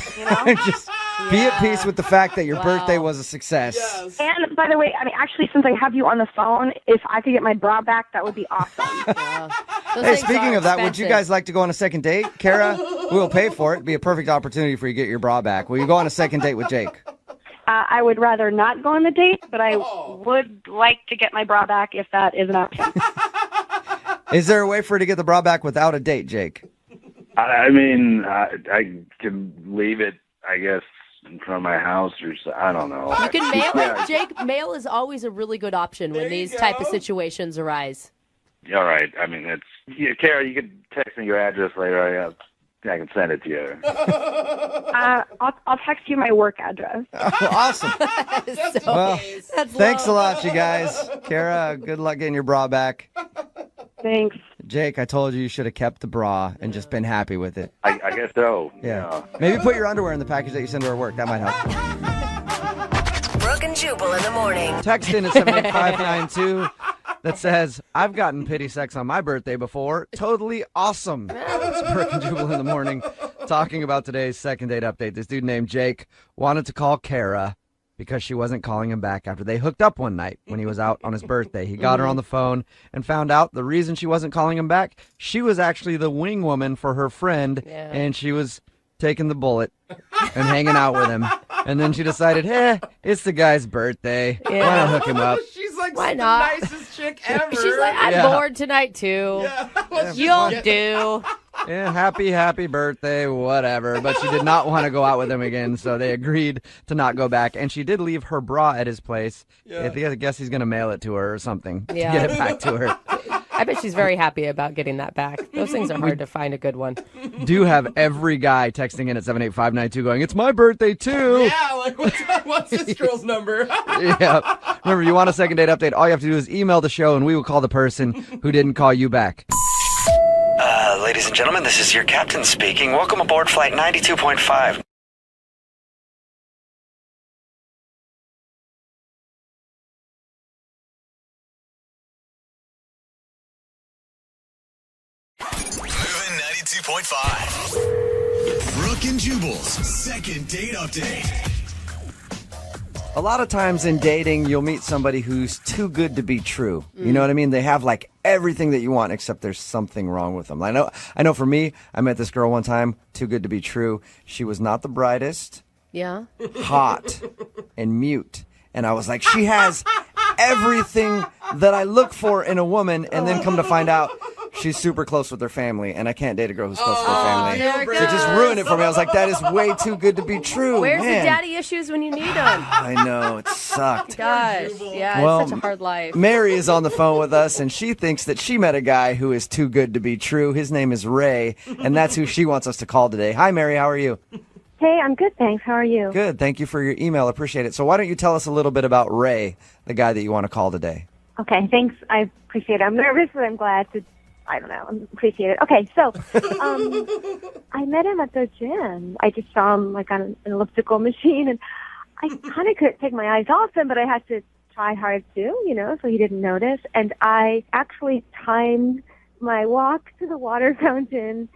Just be at peace with the fact that your birthday was a success. Yes. And by the way, actually, since I have you on the phone, if I could get my bra back, that would be awesome. Yeah. Hey, speaking of that, would you guys like to go on a second date? Kara, we'll pay for it. It'd be a perfect opportunity for you to get your bra back. Will you go on a second date with Jake? I would rather not go on the date, but I would like to get my bra back if that is an option. Is there a way for her to get the bra back without a date, Jake? I mean, I can leave it, I guess, in front of my house or so. I don't know. You can mail it, Jake. Mail is always a really good option when these type of situations arise. All right. I mean, Kara, you can text me your address later. I can send it to you. I'll text you my work address. Oh, awesome. Thanks a lot, you guys. Kara, good luck getting your bra back. Thanks. Jake, I told you should have kept the bra and just been happy with it. I guess so. Yeah. Maybe put your underwear in the package that you send to her work. That might help. Brooke and Jubal in the morning. Text in at 78592 that says, I've gotten pity sex on my birthday before. Totally awesome. It's Brooke and Jubal in the morning talking about today's second date update. This dude named Jake wanted to call Kara because she wasn't calling him back after they hooked up one night when he was out on his birthday. He got her on the phone and found out the reason she wasn't calling him back, she was actually the wing woman for her friend, and she was taking the bullet and hanging out with him. And then she decided, it's the guy's birthday. Why not hook him up? She's like Why the not? nicest chick ever. She's like, I'm bored tonight too. You'll do. Yeah, happy birthday, whatever. But she did not want to go out with him again, so they agreed to not go back. And she did leave her bra at his place. I guess he's going to mail it to her or something to get it back to her. I bet she's very happy about getting that back. Those things are hard to find a good one. Do have every guy texting in at 78592 going, it's my birthday too. Yeah, like what's this girl's number? Yeah. Remember, you want a second date update, all you have to do is email the show and we will call the person who didn't call you back. Ladies and gentlemen, this is your captain speaking. Welcome aboard Flight 92.5. Moving 92.5. Brooke and Jubal's second date update. A lot of times in dating, you'll meet somebody who's too good to be true. You know what I mean? They have like everything that you want, except there's something wrong with them. I know for me, I met this girl one time, too good to be true. She was not the brightest. Yeah. Hot and mute. And I was like, she has everything that I look for in a woman, and then come to find out she's super close with her family, and I can't date a girl who's close with her family. So it just ruined it for me. I was like, that is way too good to be true. Where's Man. the daddy issues when you need them? I know, it sucked. Gosh, yeah, Well, it's such a hard life. Mary is on the phone with us, and she thinks that she met a guy who is too good to be true. His name is Ray, and that's who she wants us to call today. Hi, Mary. How are you? Hey, I'm good, thanks. How are you? Good. Thank you for your email. Appreciate it. So why don't you tell us a little bit about Ray, the guy that you want to call today? Okay, thanks. I appreciate it. I'm nervous, but I'm glad to, I appreciate it. Okay, so I met him at the gym. I just saw him like on an elliptical machine, and I kind of couldn't take my eyes off him, but I had to try hard too, so he didn't notice. And I actually timed my walk to the water fountain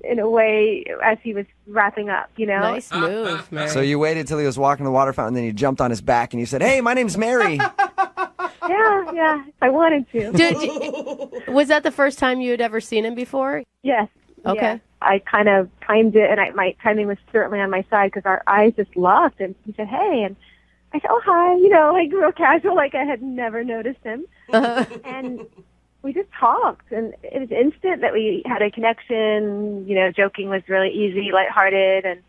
in a way as he was wrapping up, Nice move, Mary. So you waited till he was walking to the water fountain, then you jumped on his back and you said, hey, my name's Mary. Yeah, I wanted to. Was that the first time you had ever seen him before? Yes. Okay. Yes. I kind of timed it, and my timing was certainly on my side because our eyes just locked, and he said, hey, and I said, oh, hi, like real casual, like I had never noticed him. And we just talked, and it was instant that we had a connection. Joking was really easy, lighthearted, and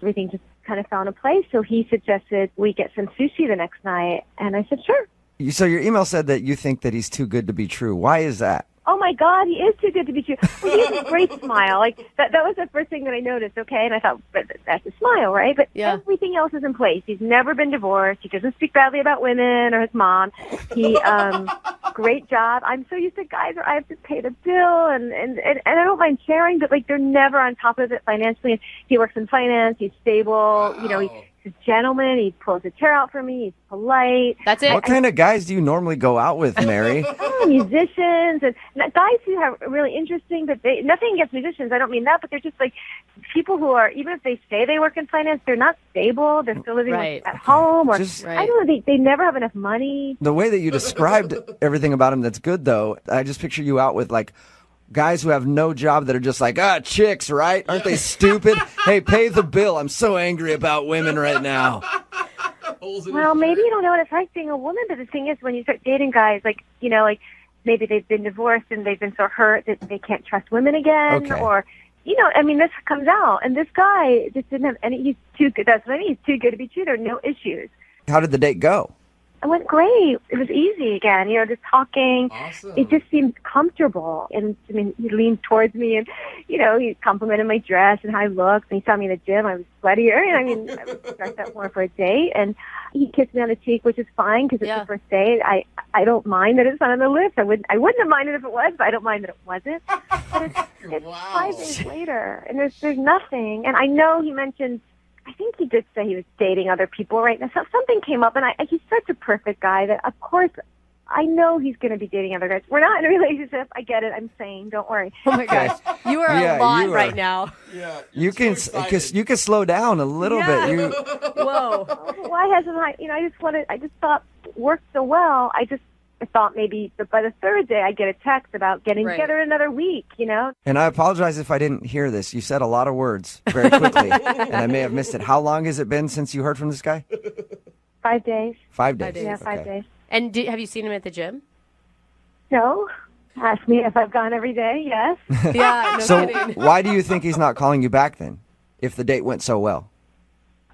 everything just kind of found a place. So he suggested we get some sushi the next night, and I said, sure. So your email said that you think that he's too good to be true. Why is that? Oh my God, he is too good to be true. Well, he has a great smile. Like that was the first thing that I noticed. Okay, and I thought, but that's a smile, right? But everything else is in place. He's never been divorced. He doesn't speak badly about women or his mom. He, great job. I'm so used to guys where I have to pay the bill, and I don't mind sharing, but like they're never on top of it financially. He works in finance. He's stable. He's a gentleman. He pulls a chair out for me. He's polite. That's it. What kind of guys do you normally go out with, Mary? Musicians and guys who are really interesting, but nothing against musicians. I don't mean that, but they're just like people who are, even if they say they work in finance, they're not stable. They're still living at home, or I don't know. They never have enough money. The way that you described everything about him that's good, though, I just picture you out with like guys who have no job that are just like, chicks, right? Aren't they stupid? Hey, pay the bill. I'm so angry about women right now. Well, maybe you don't know what it's like being a woman, but the thing is, when you start dating guys, like maybe they've been divorced and they've been so hurt that they can't trust women again, or this comes out. And this guy just didn't have any. He's too good. That's what I mean. He's too good to be true. There are no issues. How did the date go? It went great. It was easy again, just talking. Awesome. It just seemed comfortable. And he leaned towards me and, he complimented my dress and how I looked. And he saw me in the gym. I was sweatier. And I was dressed up more for a date. And he kissed me on the cheek, which is fine because it's the first date. I don't mind that it's not on the lips. I wouldn't have minded if it was, but I don't mind that it wasn't. But it's 5 days later and there's nothing. And I know he mentioned, I think he did say he was dating other people right now. So something came up, and he's such a perfect guy that, of course, I know he's going to be dating other guys. We're not in a relationship. I get it. I'm saying, don't worry. Oh my gosh, you are Yeah, a lot you are. right now. Yeah. You can slow down a little bit. Whoa. Why hasn't I? I just thought it worked so well. I thought maybe by the third day I'd get a text about getting together another week. And I apologize if I didn't hear this. You said a lot of words very quickly, and I may have missed it. How long has it been since you heard from this guy? 5 days. 5 days. Yeah, 5 days. And have you seen him at the gym? No. Ask me if I've gone every day. Yes. Yeah, no So kidding. why do you think he's not calling you back then, if the date went so well?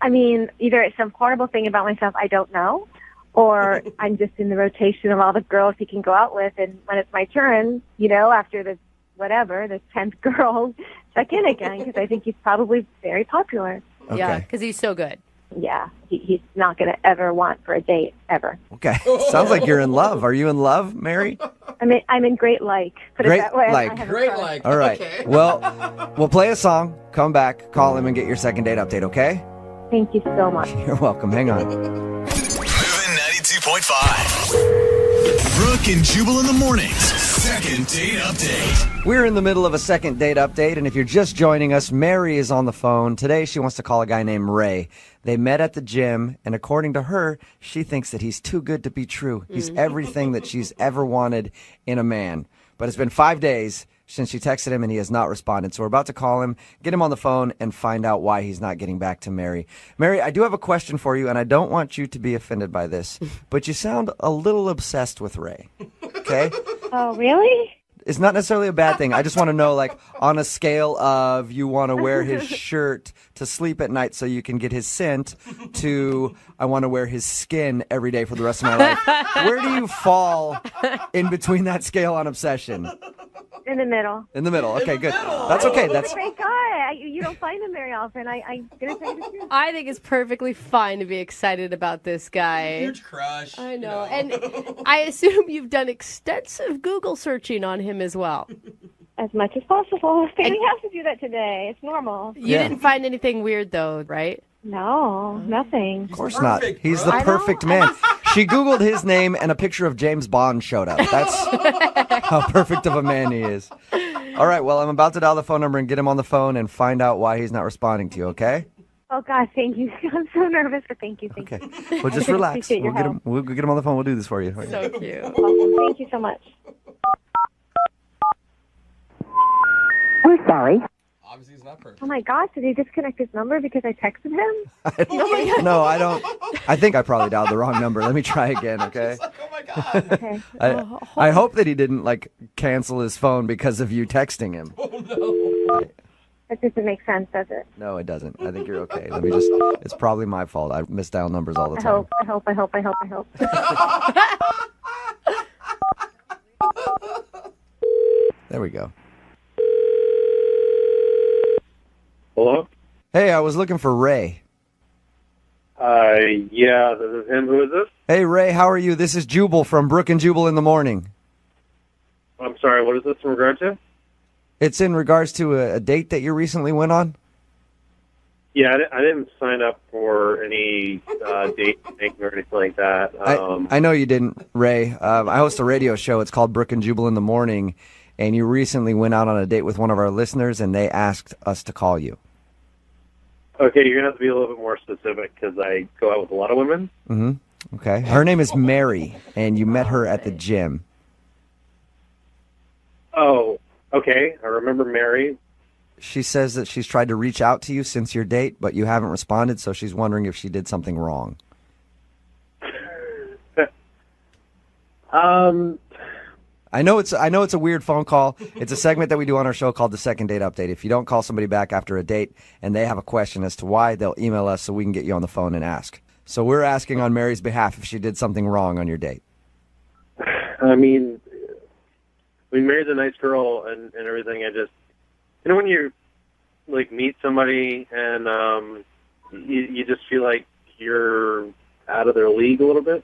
I mean, either it's some horrible thing about myself I don't know, or I'm just in the rotation of all the girls he can go out with, and when it's my turn, after the 10th girl, check in again, because I think he's probably very popular. Okay. Yeah, because he's so good. Yeah, he's not going to ever want for a date, ever. Okay. Sounds like you're in love. Are you in love, Mary? I'm in great like. Put Great it that way. like. I have a Great crush. like. All right. Okay. Well, we'll play a song, come back, call him, and get your second date update, okay? Thank you so much. You're welcome. Hang on. Moving 92.5. Brooke and Jubal in the mornings. Second date update. We're in the middle of a second date update, and if you're just joining us, Mary is on the phone. Today, she wants to call a guy named Ray. They met at the gym, and according to her, she thinks that he's too good to be true. He's everything that she's ever wanted in a man. But it's been 5 days since she texted him, and he has not responded. So we're about to call him, get him on the phone, and find out why he's not getting back to Mary. Mary, I do have a question for you, and I don't want you to be offended by this, but you sound a little obsessed with Ray. Okay? Oh, really? It's not necessarily a bad thing. I just want to know, like, on a scale of you want to wear his shirt to sleep at night so you can get his scent to I want to wear his skin every day for the rest of my life. Where do you fall in between that scale on obsession? In the middle. In the middle. Okay, good. That's okay. That's He's a great guy. You don't find him very often. I'm going to tell you the truth. I think it's perfectly fine to be excited about this guy. Huge crush. I know. And I assume you've done extensive Google searching on him as well. As much as possible. Family has to do that today. It's normal. You didn't find anything weird, though, right? No, nothing. Of course not. He's the perfect man. She Googled his name and a picture of James Bond showed up. That's how perfect of a man he is. All right, well, I'm about to dial the phone number and get him on the phone and find out why he's not responding to you, okay? Oh, God, thank you. I'm so nervous, but thank you. Thank you. Well, just relax. Appreciate your help. We'll get him on the phone. We'll do this for you. So cute. Awesome. Thank you so much. We're sorry. Obviously, he's not perfect. Oh, my gosh, did he disconnect his number because I texted him? No, I don't. I think I probably dialed the wrong number. Let me try again, okay? Oh my god. Okay. I hope that he didn't, like, cancel his phone because of you texting him. Oh no. That doesn't make sense, does it? No, it doesn't. I think you're okay. Let me just, it's probably my fault. I misdial numbers all the I time. hope. There we go. Hello? Hey, I was looking for Ray. Yeah, this is him. Who is this? Hey, Ray, how are you? This is Jubal from Brooke and Jubal in the morning. I'm sorry, what is this in regard to? It's in regards to a date that you recently went on. Yeah, I didn't sign up for any date thing or anything like that. I know you didn't, Ray. I host a radio show. It's called Brooke and Jubal in the morning, and you recently went out on a date with one of our listeners, and they asked us to call you. Okay, you're going to have to be a little bit more specific because I go out with a lot of women. Mm-hmm. Okay. Her name is Mary, and you met her at the gym. Oh, okay. I remember Mary. She says that she's tried to reach out to you since your date, but you haven't responded, so she's wondering if she did something wrong. I know it's a weird phone call. It's a segment that we do on our show called the Second Date Update. If you don't call somebody back after a date and they have a question as to why, they'll email us so we can get you on the phone and ask. So we're asking on Mary's behalf if she did something wrong on your date. I mean, we married a nice girl and everything. I just, when you like meet somebody and you just feel like you're out of their league a little bit.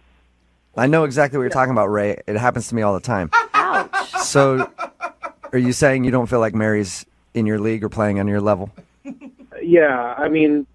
I know exactly what you're talking about, Ray. It happens to me all the time. Ouch. So are you saying you don't feel like Mary's in your league or playing on your level? Yeah, I mean,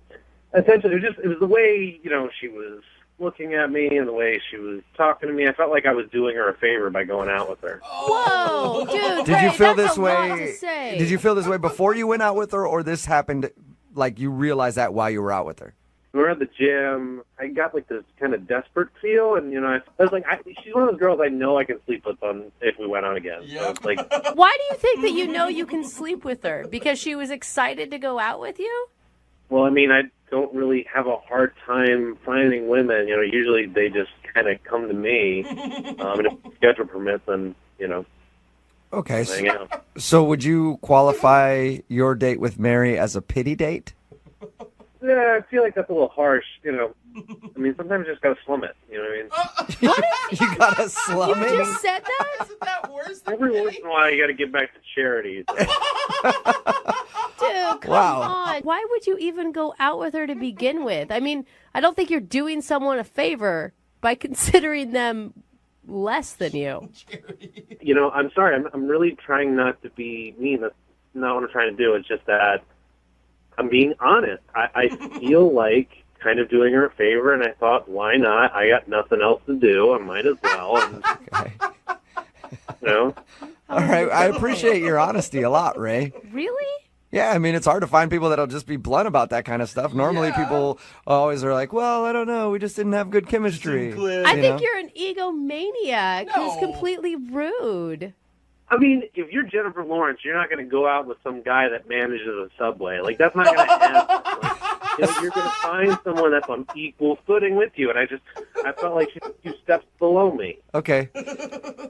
essentially, it was the way, she was looking at me and the way she was talking to me, I felt like I was doing her a favor by going out with her. Whoa, dude! Did you feel that's this a lot way? to say. Did you feel this way before you went out with her, or this happened like you realized that while you were out with her? We were at the gym. I got like this kind of desperate feel, and I was like, she's one of those girls I know I can sleep with if we went out again. Yep. So it's like, Why do you think that you know you can sleep with her? Because she was excited to go out with you? well, I mean, I don't really have a hard time finding women. Usually they just kind of come to me, and if the schedule permits, then Okay. hang out. So would you qualify your date with Mary as a pity date? Yeah, I feel like that's a little harsh. I mean, sometimes you just gotta slum it. You know what I mean? You gotta slum it. You just said that? Every once in a while, you gotta give back to charities. Dude, come on. Why would you even go out with her to begin with? I mean, I don't think you're doing someone a favor by considering them less than you. I'm sorry. I'm really trying not to be mean. That's not what I'm trying to do. It's just that I'm being honest. I feel like kind of doing her a favor, and I thought, why not? I got nothing else to do. I might as well. And, All right. I appreciate your honesty a lot, Ray. Really? Yeah, I mean, it's hard to find people that'll just be blunt about that kind of stuff. Normally, people always are like, well, I don't know. We just didn't have good chemistry. I think you're an egomaniac who's completely rude. I mean, if you're Jennifer Lawrence, you're not going to go out with some guy that manages a Subway. Like, that's not going to happen. You're going to find someone that's on equal footing with you. And I felt like she's a few steps below me. Okay.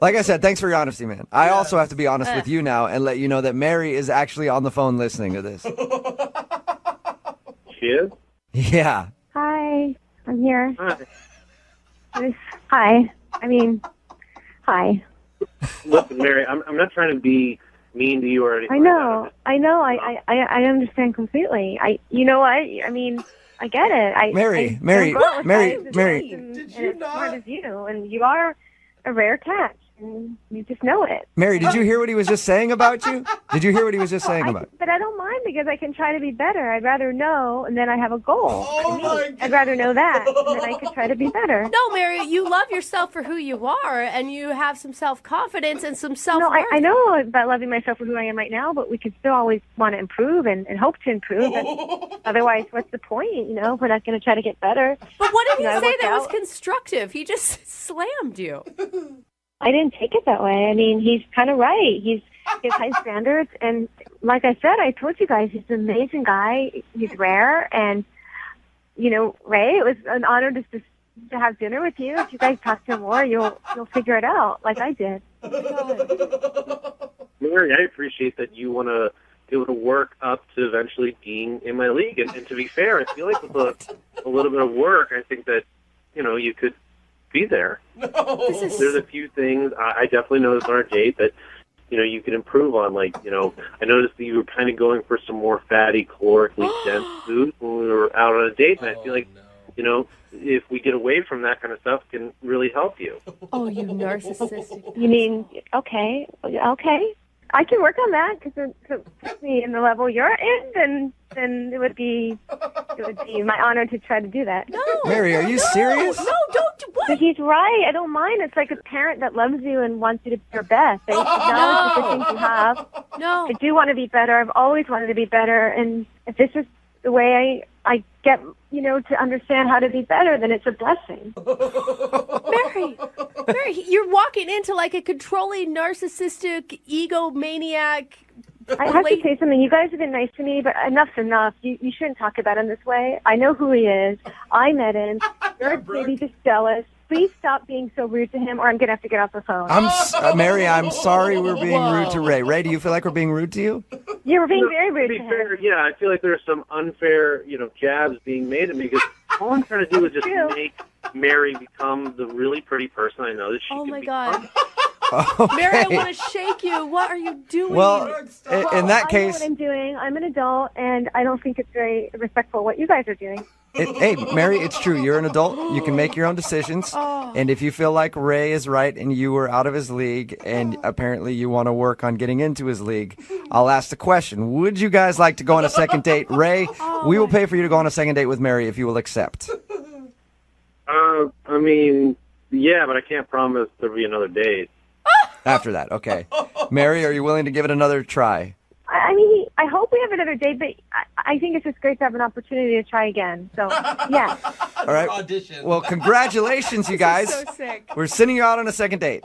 Like I said, thanks for your honesty, man. I also have to be honest with you now and let you know that Mary is actually on the phone listening to this. She is? Yeah. Hi, I'm here. Hi. Hi. I mean, hi. Listen, Mary, I'm not trying to be mean to you or anything. I know. I understand completely. You know what? I mean, I get it. Mary. Did you not? As smart as you, and you are a rare catch, and you just know it. Mary, did you hear what he was just saying about you? Did you hear what he was just saying about you? But I don't mind because I can try to be better. I'd rather know, and then I have a goal. I'd rather know that, and then I could try to be better. No, Mary, you love yourself for who you are, and you have some self-confidence and some self-worth. No, I know about loving myself for who I am right now, but we could still always want to improve and hope to improve. And otherwise, what's the point? If we're not going to try to get better. But what did he I say worked that was out. constructive? He just slammed you. I didn't take it that way. I mean, he's kind of right. He has high standards, and like I said, I told you guys, he's an amazing guy. He's rare, and Ray, it was an honor to have dinner with you. If you guys talk to him more, you'll figure it out, like I did. Mary, I appreciate that you want to be able to work up to eventually being in my league. And to be fair, I feel like with a little bit of work, I think that, you could be there. There's a few things I definitely noticed on our date that, you could improve on. Like, I noticed that you were kind of going for some more fatty, calorically dense food when we were out on a date. And I feel like, if we get away from that kind of stuff, it can really help you. Oh, you narcissistic. You mean, okay. I can work on that because to put me in the level you're in, then it would be my honor to try to do that. No, Mary, are you serious? No, don't. What? But he's right. I don't mind. It's like a parent that loves you and wants you to be your best. They acknowledge the good things you have. No. I do want to be better. I've always wanted to be better. And if this is the way I get, to understand how to be better, then it's a blessing. Mary, you're walking into like a controlling, narcissistic, egomaniac. I have to say something. You guys have been nice to me, but enough's enough. You shouldn't talk about him this way. I know who he is. I met him. You're maybe just jealous. Please stop being so rude to him, or I'm going to have to get off the phone. Mary, I'm sorry we're being rude to Ray. Ray, do you feel like we're being rude to you? You were being very rude To to be him. fair, yeah, I feel like there's some unfair, jabs being made at me because all I'm trying to do is just make Mary become the really pretty person I know that she Oh can my become. God. Okay. Mary, I want to shake you. What are you doing? Well, in that I know case, what I'm doing. I'm an adult, and I don't think it's very respectful what you guys are doing. hey, Mary, it's true. You're an adult. You can make your own decisions. And if you feel like Ray is right and you were out of his league and apparently you want to work on getting into his league, I'll ask the question. Would you guys like to go on a second date? Ray, we will pay for you to go on a second date with Mary if you will accept. I mean, yeah, but I can't promise there'll be another date. After that, okay. Mary, are you willing to give it another try? I mean, I hope we have another date, but I think it's just great to have an opportunity to try again. So, yeah. All right. Audition. Well, congratulations, you guys. So sick. We're sending you out on a second date.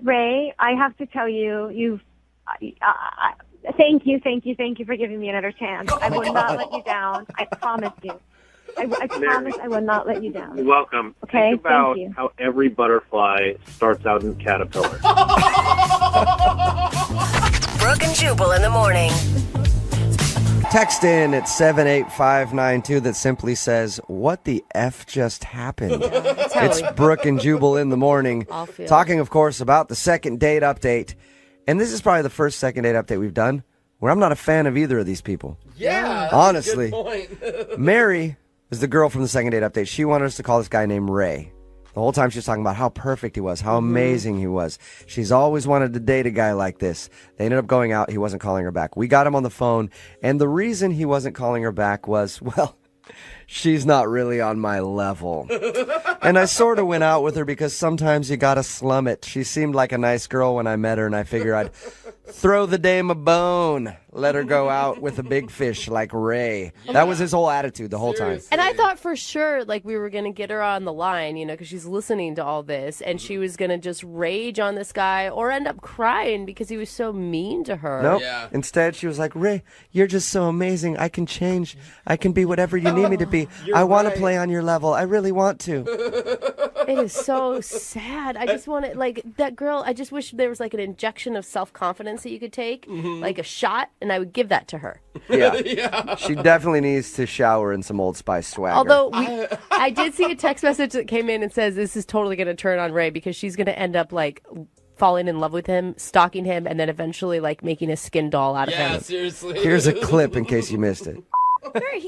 Ray, I have to tell you, thank you for giving me another chance. I will not let you down. I promise you. I promise I will not let you down. You're welcome. Okay, Think about thank you. how every butterfly starts out in caterpillar. Brooke and Jubal in the morning. Text in at 78592 that simply says, "What the F just happened?" It's Brooke and Jubal in the morning. Talking, of course, about the second date update. And this is probably the first second date update we've done where I'm not a fan of either of these people. Yeah, that's honestly. a good point. Mary is the girl from the second date update. She wanted us to call this guy named Ray. The whole time she was talking about how perfect he was, how amazing he was. She's always wanted to date a guy like this. They ended up going out. He wasn't calling her back. We got him on the phone, and the reason he wasn't calling her back was, well, she's not really on my level. And I sort of went out with her because sometimes you gotta slum it. She seemed like a nice girl when I met her, and I figure I'd throw the dame a bone. Let her go out with a big fish like Ray. That was his whole attitude the whole time. And I thought for sure, like, we were going to get her on the line, you know, because she's listening to all this, and she was going to just rage on this guy or end up crying because he was so mean to her. Nope. Yeah. Instead, she was like, "Ray, you're just so amazing. I can change. I can be whatever you need me to be. I want to play on your level. I really want to." It is so sad. I just want to, like, that girl, I just wish there was, like, an injection of self-confidence that you could take, like a shot, and I would give that to her. Yeah. She definitely needs to shower in some Old Spice swagger. Although I did see a text message that came in and says this is totally going to turn on Ray because she's going to end up, like, falling in love with him, stalking him, and then eventually, like, making a skin doll out of him. Yeah, seriously. Here's a clip in case you missed it.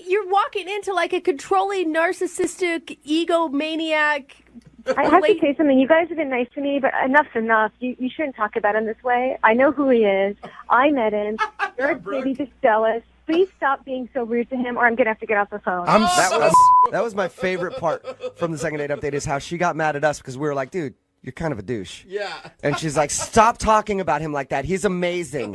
You're walking into, like, a controlling, narcissistic, egomaniac. I have to say something. You guys have been nice to me, but enough's enough. You shouldn't talk about him this way. I know who he is. I met him. You're maybe just jealous. Please stop being so rude to him, or I'm going to have to get off the phone. That was my favorite part from the second date update is how she got mad at us because we were like, "Dude, you're kind of a douche." Yeah. And she's like, "Stop talking about him like that. He's amazing.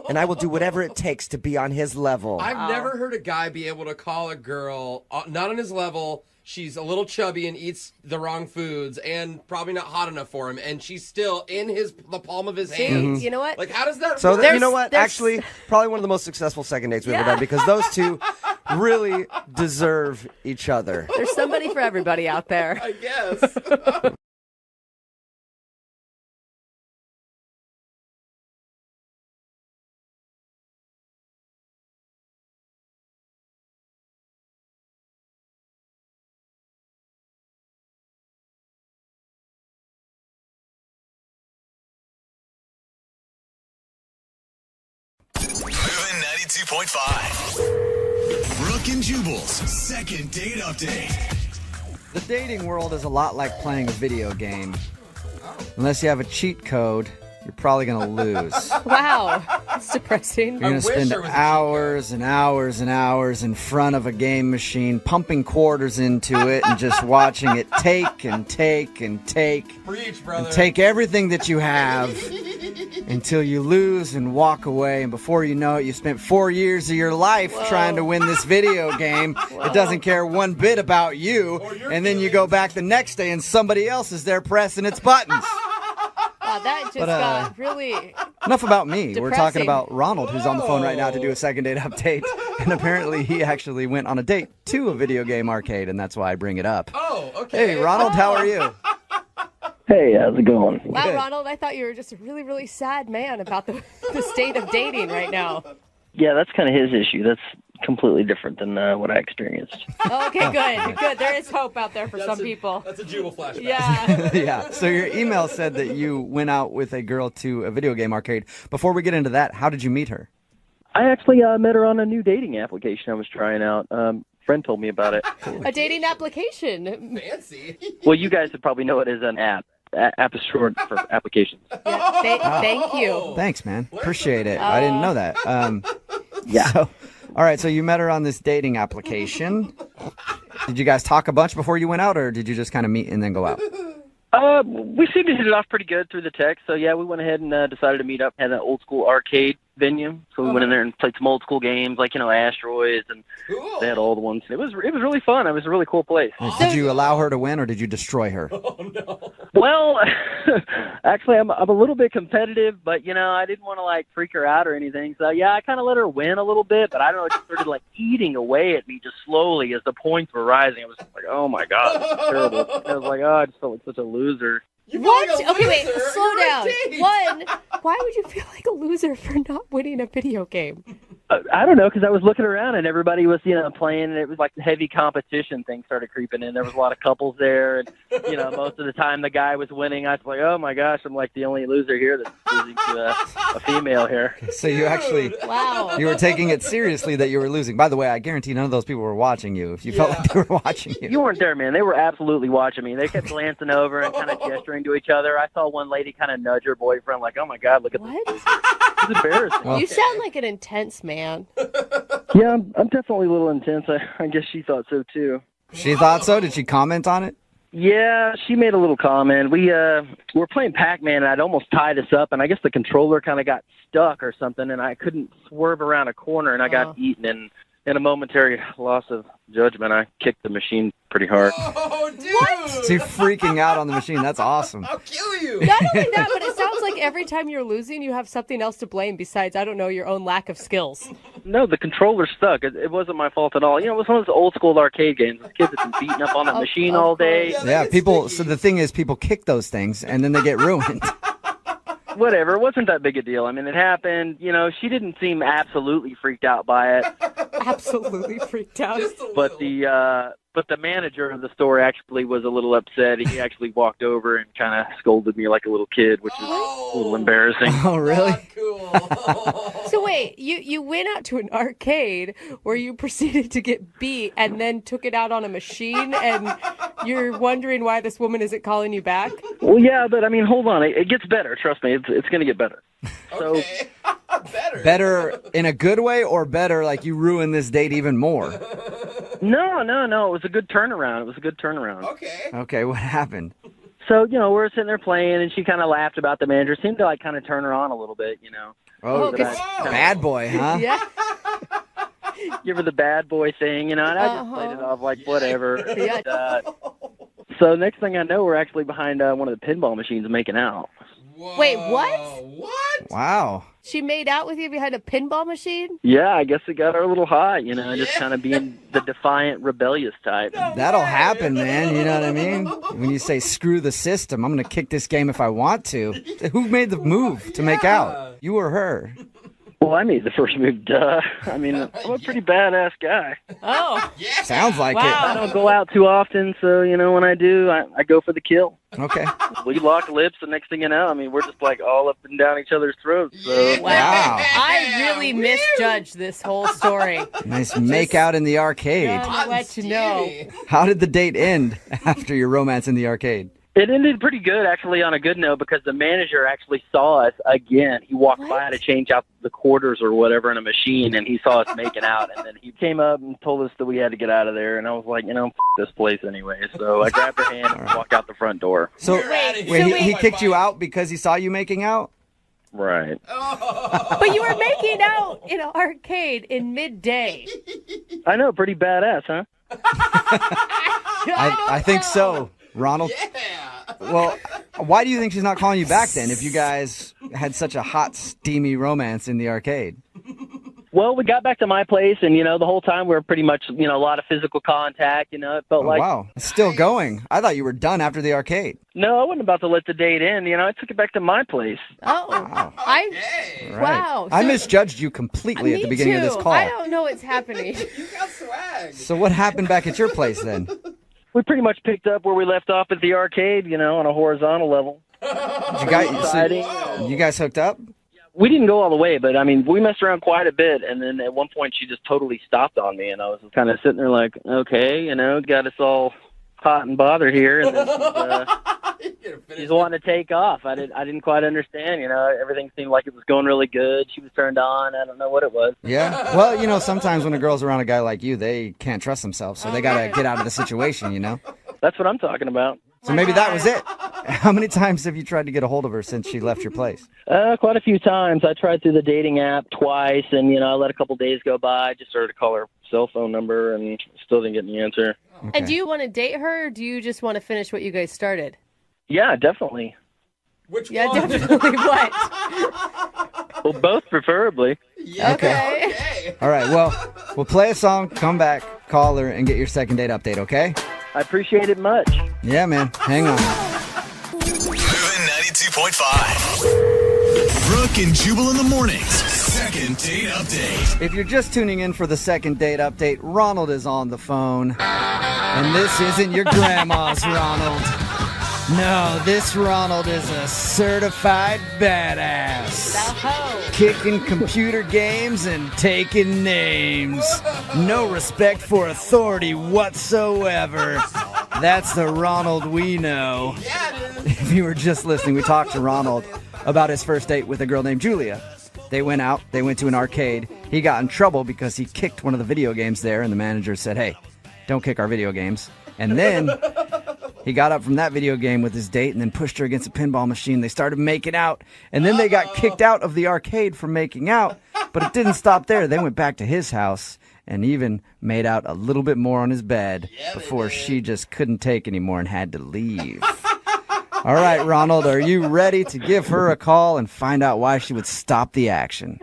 And I will do whatever it takes to be on his level." I've never heard a guy be able to call a girl not on his level. She's a little chubby and eats the wrong foods and probably not hot enough for him, and she's still in the palm of his hand. You know what? Like, how does that So work? you know what? Actually, probably one of the most successful second dates we've ever done because those two really deserve each other. There's somebody for everybody out there. I guess. Moving 92.5. Brooke and Jubal's second date update. The dating world is a lot like playing a video game. Unless you have a cheat code, you're probably going to lose. Wow. That's depressing. You're going to spend hours and hours and hours in front of a game machine, pumping quarters into it and just watching it take and take and take. Preach, brother. And take everything that you have until you lose and walk away. And before you know it, you spent 4 years of your life trying to win this video game. It doesn't care one bit about you. And then you go back the next day and somebody else is there pressing its buttons. Wow, that just got really... Enough about me. We're talking Depressing. about Ronald, who's on the phone right now to do a second date update. And apparently he actually went on a date to a video game arcade, and that's why I bring it up. Oh, okay. Hey, Ronald, how are you? Hey, how's it going? Wow, Good. Ronald, I thought you were just a really, really sad man about the state of dating right now. Yeah, that's kind of his issue. That's completely different than what I experienced. Okay, good. Good. There is hope out there for some people. That's a Jubal flashback. Yeah. Yeah, so your email said that you went out with a girl to a video game arcade. Before we get into that, how did you meet her? I actually met her on a new dating application I was trying out. Friend told me about it. A dating application. Fancy. Well, you guys would probably know it as an app. App is short for applications. Yeah, thank you. Thanks, man. Appreciate it. I didn't know that. Yeah. So, all right, so you met her on this dating application. Did you guys talk a bunch before you went out, or did you just kind of meet and then go out? We seemed to hit it off pretty good through the text. So, yeah, we went ahead and decided to meet up at an old-school arcade venue. So we went in there and played some old-school games like, Asteroids, and they had all the ones. It was really fun. It was a really cool place. Did you allow her to win, or did you destroy her? Well, actually, I'm a little bit competitive, but, I didn't want to, freak her out or anything. So, yeah, I kind of let her win a little bit, but I don't know, it just started, eating away at me just slowly as the points were rising. I was like, oh, my God, this is terrible. I was like, oh, I just felt like such a loser. What? Okay, wait, slow down. One, why would you feel like a loser for not winning a video game? I don't know, because I was looking around and everybody was, playing, and it was like the heavy competition thing started creeping in. There was a lot of couples there, and, most of the time the guy was winning. I was like, oh my gosh, I'm like the only loser here that's losing to a female here. So you actually, you were taking it seriously that you were losing. By the way, I guarantee none of those people were watching you if you felt like they were watching you. You weren't there, man. They were absolutely watching me. They kept glancing over and kind of gesturing to each other. I saw one lady kind of nudge her boyfriend like, oh my God, look at this. It's embarrassing. You sound like an intense man. Yeah, I'm definitely a little intense. I guess she thought so, too. She thought so? Did she comment on it? Yeah, she made a little comment. We were playing Pac-Man, and I'd almost tied us up, and I guess the controller kind of got stuck or something, and I couldn't swerve around a corner, and I got eaten. And in a momentary loss of judgment, I kicked the machine pretty hard. Oh, dude! What? So you're freaking out on the machine. That's awesome. I'll kill you. Not only that, but it sounds like every time you're losing, you have something else to blame besides, I don't know, your own lack of skills. No, the controller stuck. It wasn't my fault at all. It was one of those old school arcade games. Those kids have been beating up on that machine all day. Yeah, people. So the thing is, people kick those things, and then they get ruined. Whatever, it wasn't that big a deal. I mean, it happened. She didn't seem absolutely freaked out by it. Absolutely freaked out. But the manager of the store actually was a little upset. He actually walked over and kind of scolded me like a little kid, which is a little embarrassing. Oh, really? So wait, you went out to an arcade where you proceeded to get beat and then took it out on a machine, and you're wondering why this woman isn't calling you back? Well, yeah, but I mean, hold on. It gets better. Trust me. It's going to get better. So Better in a good way, or better like you ruined this date even more? No. It was a good turnaround. Okay, what happened? So, we're sitting there playing, and she kind of laughed about the manager. Seemed to, kind of turn her on a little bit, Oh, bad boy, huh? Yeah. Give her the bad boy thing, and I just played it off like whatever. Yeah. And, so next thing I know, we're actually behind one of the pinball machines making out. Whoa. Wait, what? What? Wow. She made out with you behind a pinball machine? Yeah, I guess it got her a little hot, just kind of being the defiant, rebellious type. That'll happen, man. You know what I mean? When you say, screw the system, I'm going to kick this game if I want to. Who made the move to make out? You or her? Well, I made the first move, duh. I mean, I'm a pretty badass guy. Oh. Yeah. Sounds like it. I don't go out too often, so, when I do, I go for the kill. Okay. We lock lips, and next thing you know, I mean, we're just all up and down each other's throats. So. Wow. I really misjudged this whole story. Nice make out in the arcade. I'll let you know. How did the date end after your romance in the arcade? It ended pretty good, actually, on a good note, because the manager actually saw us again. He walked by to change out the quarters or whatever in a machine, and he saw us making out. And then he came up and told us that we had to get out of there. And I was like, f this place anyway. So I grabbed her hand and walked out the front door. So he kicked you out because he saw you making out? Right. But you were making out in an arcade in midday. I know, pretty badass, huh? I think so. Ronald? Yeah. Well, why do you think she's not calling you back then if you guys had such a hot, steamy romance in the arcade? Well, we got back to my place, and, the whole time we were pretty much, a lot of physical contact, it felt like... Wow, it's still going. I thought you were done after the arcade. No, I wasn't about to let the date end, I took it back to my place. Oh, wow. Wow. I misjudged you completely at the beginning of this call. I don't know what's happening. You got swag. So what happened back at your place then? We pretty much picked up where we left off at the arcade, on a horizontal level. You guys hooked up? We didn't go all the way, but, we messed around quite a bit, and then at one point she just totally stopped on me, and I was kind of sitting there like, okay, got us all hot and bothered here, and then she's wanting to take off. I didn't quite understand. Everything seemed like it was going really good. She was turned on. I don't know what it was. Yeah. Well, sometimes when a girl's around a guy like you, they can't trust themselves, so they got to get out of the situation, That's what I'm talking about. So maybe that was it. How many times have you tried to get a hold of her since she left your place? Quite a few times. I tried through the dating app twice, and I let a couple days go by. I just started to call her cell phone number, and still didn't get any answer. Okay. And do you want to date her, or do you just want to finish what you guys started? Yeah, definitely. Which Yeah, one? definitely. What? Well, both preferably. Yeah, Okay. All right, well, we'll play a song, come back, call her, and get your second date update, okay? I appreciate it much. Yeah, man. Hang on. Moving 92.5. Brooke and Jubal in the mornings. Second date update. If you're just tuning in for the second date update, Ronald is on the phone. And this isn't your grandma's Ronald. No, this Ronald is a certified badass. Kicking computer games and taking names. No respect for authority whatsoever. That's the Ronald we know. If you were just listening, we talked to Ronald about his first date with a girl named Julia. They went out, they went to an arcade. He got in trouble because he kicked one of the video games there, and the manager said, "Hey, don't kick our video games." And then he got up from that video game with his date and then pushed her against a pinball machine. They started making out, and then they got kicked out of the arcade for making out. But it didn't stop there. They went back to his house and even made out a little bit more on his bed before she just couldn't take anymore and had to leave. All right, Ronald, are you ready to give her a call and find out why she would stop the action?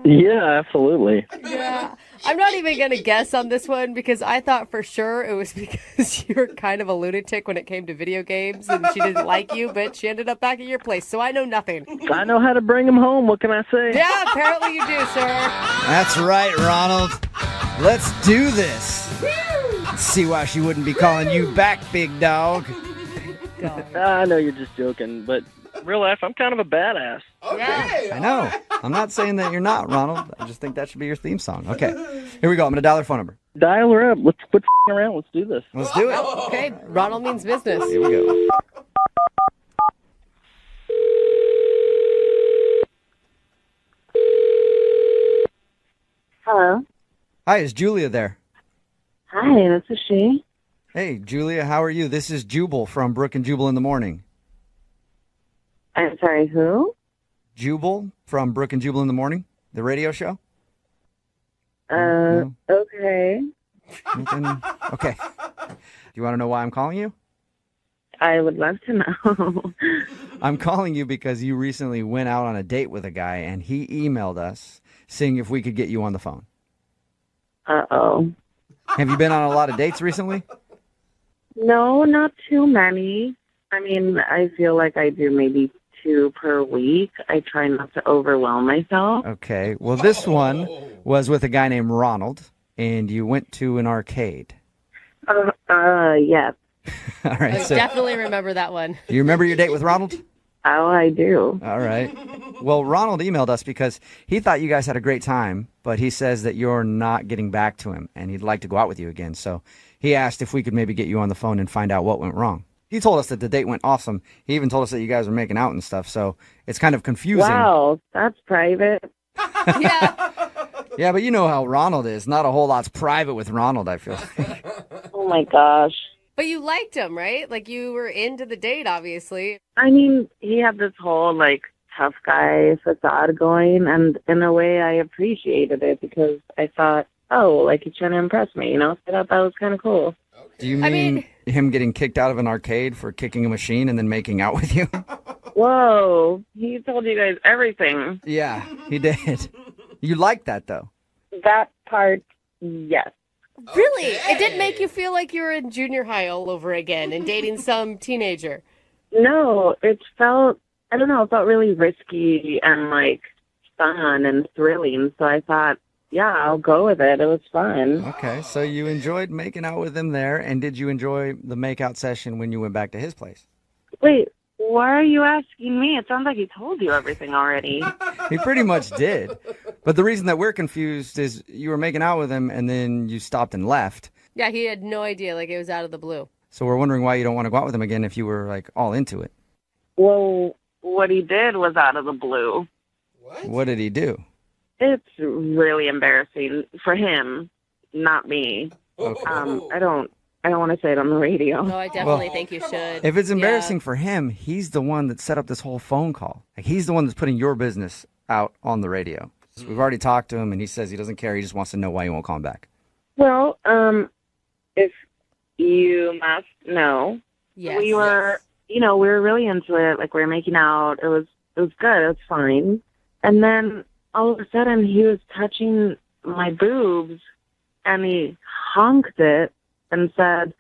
Yeah, absolutely. Yeah. I'm not even going to guess on this one because I thought for sure it was because you were kind of a lunatic when it came to video games and she didn't like you, but she ended up back at your place, so I know nothing. I know how to bring him home. What can I say? Yeah, apparently you do, sir. That's right, Ronald. Let's do this. Let's see why she wouldn't be calling you back, big dog. I know you're just joking, but in real life, I'm kind of a badass. Okay. I know. I'm not saying that you're not, Ronald. I just think that should be your theme song. Okay, here we go. I'm going to dial her phone number. Dial her up. Let's quit around. Let's do this. Let's do it. Okay, Ronald means business. Here we go. Hello. Hi, is Julia there? Hi, this is she. Hey, Julia, how are you? This is Jubal from Brooke and Jubal in the Morning. I'm sorry, who? Jubal from Brooke and Jubal in the Morning, the radio show? Okay. Okay. Do you want to know why I'm calling you? I would love to know. I'm calling you because you recently went out on a date with a guy, and he emailed us seeing if we could get you on the phone. Uh-oh. Have you been on a lot of dates recently? No, not too many. I mean, I feel like I do maybe 2 per week. I try not to overwhelm myself. Okay. Well, this one was with a guy named Ronald, and you went to an arcade. Yes. All right. I definitely remember that one. Do you remember your date with Ronald? Oh, I do. All right. Well, Ronald emailed us because he thought you guys had a great time, but he says that you're not getting back to him, and he'd like to go out with you again. So he asked if we could maybe get you on the phone and find out what went wrong. He told us that the date went awesome. He even told us that you guys were making out and stuff, so it's kind of confusing. Wow, that's private. Yeah, but you know how Ronald is. Not a whole lot's private with Ronald, I feel like. Oh, my gosh. But you liked him, right? Like you were into the date, obviously. I mean, he had this whole, tough guy facade going, and in a way I appreciated it because I thought, he's trying to impress me, I thought that was kind of cool. Do you mean him getting kicked out of an arcade for kicking a machine and then making out with you? Whoa, he told you guys everything. Yeah, he did. You liked that, though? That part, yes. Really? It didn't make you feel like you were in junior high all over again and dating some teenager? No, it felt really risky and, fun and thrilling, so I thought, yeah, I'll go with it. It was fun. Okay, so you enjoyed making out with him there, and did you enjoy the makeout session when you went back to his place? Wait, why are you asking me? It sounds like he told you everything already. He pretty much did. But the reason that we're confused is you were making out with him, and then you stopped and left. Yeah, he had no idea. Like, it was out of the blue. So we're wondering why you don't want to go out with him again if you were like all into it. Well, what he did was out of the blue. What did he do? It's really embarrassing for him, not me. Okay. I don't want to say it on the radio. No, I definitely think you should. If it's embarrassing for him, he's the one that set up this whole phone call. Like, he's the one that's putting your business out on the radio. So we've already talked to him, and he says he doesn't care. He just wants to know why you won't call him back. Well, if you must know, Yes. we were, we were really into it. Like, we were making out. It was good. It was fine. And then all of a sudden, he was touching my boobs, and he honked it and said,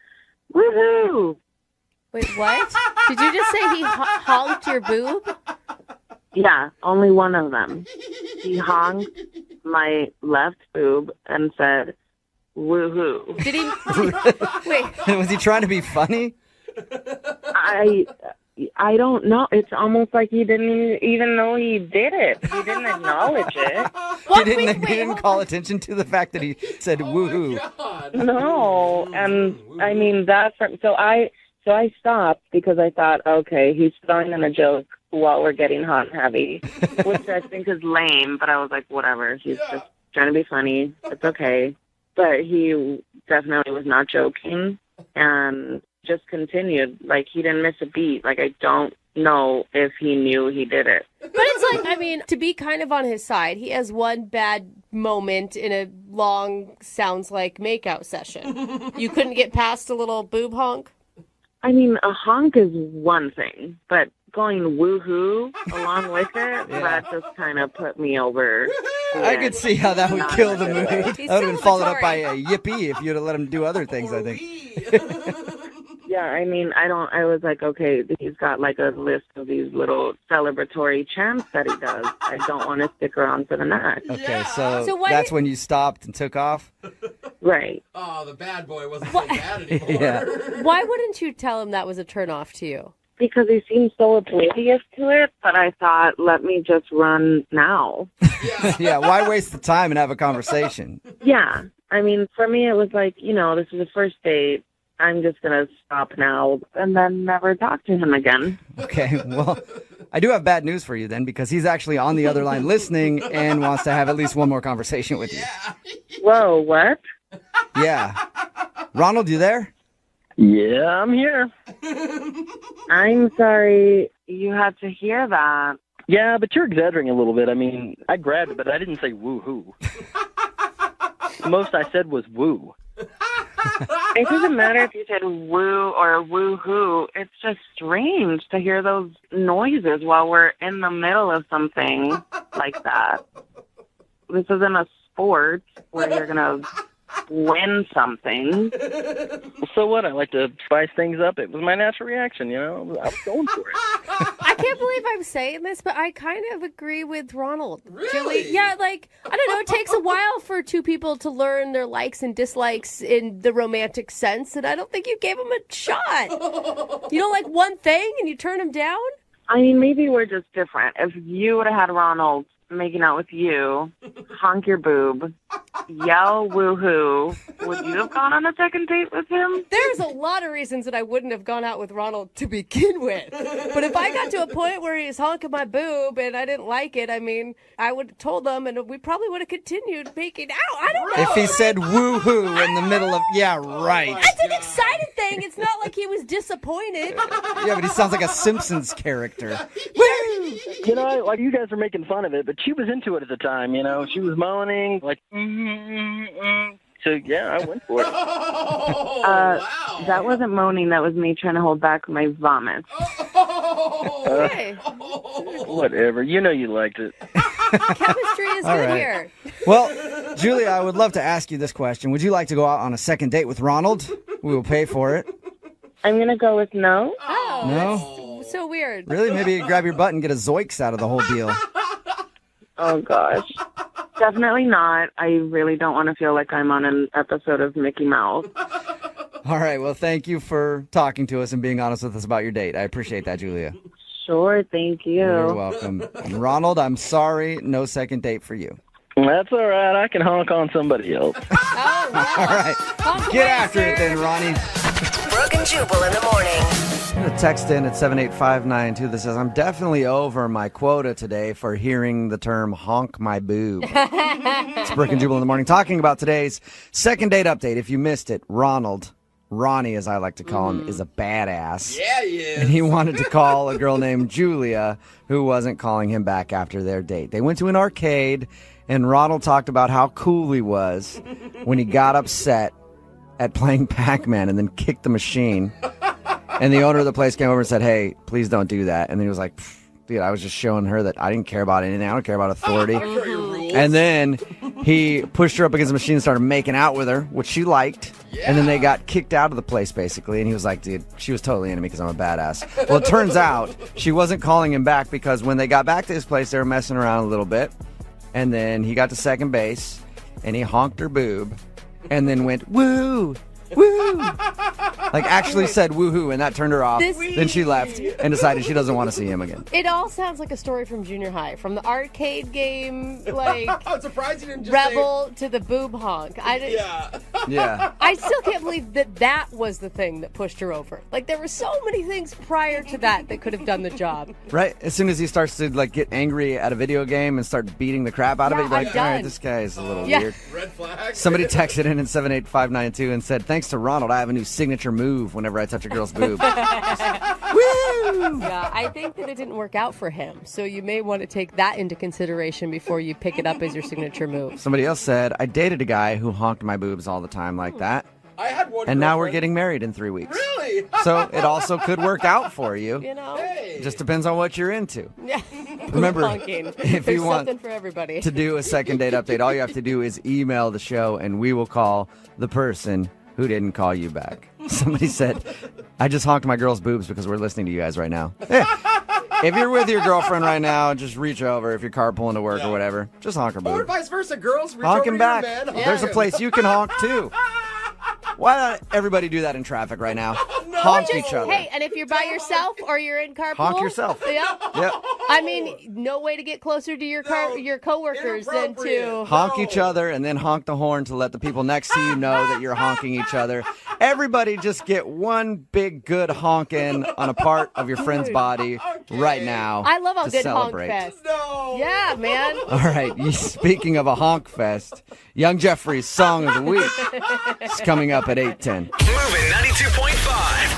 "Woohoo!" Wait, what? Did you just say he honked your boob? Yeah, only one of them. He honked my left boob and said, "Woohoo!" Did he? Wait. Was he trying to be funny? I don't know. It's almost like he didn't even know he did it. He didn't acknowledge it. He didn't call attention to the fact that he said woohoo. No, and I mean so I stopped because I thought, okay, he's throwing in a joke while we're getting hot and heavy, which I think is lame. But I was like, whatever. He's just trying to be funny. It's okay. But he definitely was not joking, and just continued. Like, he didn't miss a beat. Like, I don't know if he knew he did it. But it's like, I mean, to be kind of on his side, he has one bad moment in a long, sounds like, makeout session. You couldn't get past a little boob honk? I mean, a honk is one thing, but going woohoo along with it, that just kind of put me over. I could see how that would kill the mood. That would have been followed up by a yippee if you'd have let him do other things, I think. Yeah, I mean, I was like, okay, he's got like a list of these little celebratory chants that he does. I don't want to stick around for the night. Okay, so that's when you stopped and took off? Right. Oh, the bad boy wasn't so bad anymore. Yeah. Why wouldn't you tell him that was a turnoff to you? Because he seemed so oblivious to it, but I thought, let me just run now. Yeah, why waste the time and have a conversation? Yeah. I mean, for me, it was like, this is the first date. I'm just going to stop now and then never talk to him again. Okay, well, I do have bad news for you then, because he's actually on the other line listening and wants to have at least one more conversation with you. Whoa, what? Yeah. Ronald, you there? Yeah, I'm here. I'm sorry you had to hear that. Yeah, but you're exaggerating a little bit. I mean, I grabbed it, but I didn't say woo-hoo. The most I said was woo. It doesn't matter if you said woo or woo-hoo. It's just strange to hear those noises while we're in the middle of something like that. This isn't a sport where you're going to win something. So what? I like to spice things up. It was my natural reaction, I was going for it. I can't believe I'm saying this, but I kind of agree with Ronald. Really? Julie, yeah, like, I don't know, it takes a while for two people to learn their likes and dislikes in the romantic sense, and I don't think you gave him a shot. You don't like one thing and you turn him down? I mean, maybe we're just different. If you would have had Ronald making out with you, honk your boob, yell woohoo, would you have gone on a second date with him? There's a lot of reasons that I wouldn't have gone out with Ronald to begin with. But if I got to a point where he's honking my boob and I didn't like it, I mean, I would have told him and we probably would have continued making out. I don't know. If he said woohoo in the middle of, yeah, right. That's an excited thing. It's not like he was disappointed. Yeah, but he sounds like a Simpsons character. Woo! Like you guys are making fun of it, but she was into it at the time, She was moaning, like, So, yeah, I went for it. Wow. That wasn't moaning. That was me trying to hold back my vomit. Okay. Whatever. You liked it. Chemistry is All good right. here. Well, Julia, I would love to ask you this question. Would you like to go out on a second date with Ronald? We will pay for it. I'm going to go with no. Oh, No? that's so weird. Really? Maybe grab your butt and get a Zoiks out of the whole deal. Oh, gosh. Definitely not. I really don't want to feel like I'm on an episode of Mickey Mouse. All right. Well, thank you for talking to us and being honest with us about your date. I appreciate that, Julia. Sure. Thank you. You're welcome. And Ronald, I'm sorry. No second date for you. That's all right. I can honk on somebody else. Oh, wow. All right. Honk Get away, after it sir. then, Ronnie. Brooke and Jubal in the morning. I'm going to text in at 78592 that says, I'm definitely over my quota today for hearing the term honk my boob. It's Brooke and Jubal in the morning talking about today's second date update. If you missed it, Ronnie as I like to call him, is a badass. Yeah, he is. And he wanted to call a girl named Julia who wasn't calling him back after their date. They went to an arcade and Ronald talked about how cool he was when he got upset at playing Pac-Man and then kicked the machine. And the owner of the place came over and said, hey, please don't do that. And then he was like, dude, I was just showing her that I didn't care about anything. I don't care about authority. And then he pushed her up against the machine and started making out with her, which she liked. Yeah. And then they got kicked out of the place, basically. And he was like, dude, she was totally into me because I'm a badass. Well, it turns out she wasn't calling him back because when they got back to his place, they were messing around a little bit. And then he got to second base, and he honked her boob, and then went, woo, woo. Like, actually said woohoo, and that turned her off. Then she left and decided she doesn't want to see him again. It all sounds like a story from junior high, from the arcade game, like I'm surprised you didn't just Rebel to the boob honk. Yeah. I still can't believe that was the thing that pushed her over. Like, there were so many things prior to that could have done the job. Right? As soon as he starts to like get angry at a video game and start beating the crap out of it, you're like, all right, this guy is a little weird. Red flag. Somebody texted in at 78592 and said, thanks to Ronald, I have a new signature move whenever I touch a girl's boob. Woo! Yeah, I think that it didn't work out for him. So you may want to take that into consideration before you pick it up as your signature move. Somebody else said, I dated a guy who honked my boobs all the time like that. I had one. And now we're getting married in 3 weeks. Really? So it also could work out for you. You know? It just depends on what you're into. Yeah. Remember, honking. if There's you want something for everybody. to do a second date update, all you have to do is email the show and we will call the person who didn't call you back. Somebody said, I just honked my girl's boobs because we're listening to you guys right now. If you're with your girlfriend right now, just reach over. If you're carpooling to work or whatever, just honk her boob. Or vice versa, girls. Reach Honk over him to your back. man, honk There's a him. place you can honk too. Why not everybody do that in traffic right now? Honk each other. Hey, and if you're by yourself or you're in carpool, Honk yourself. Yeah. Yep. I mean, no way to get closer to your your coworkers than to Honk each other and then honk the horn to let the people next to you know that you're honking each other. Everybody just get one big good honking on a part of your friend's body right now. I love a to good celebrate. honk fest. Yeah, man. All right, speaking of a honk fest, Young Jeffrey's Song of the Week is coming up at 8:10. Moving 92.5.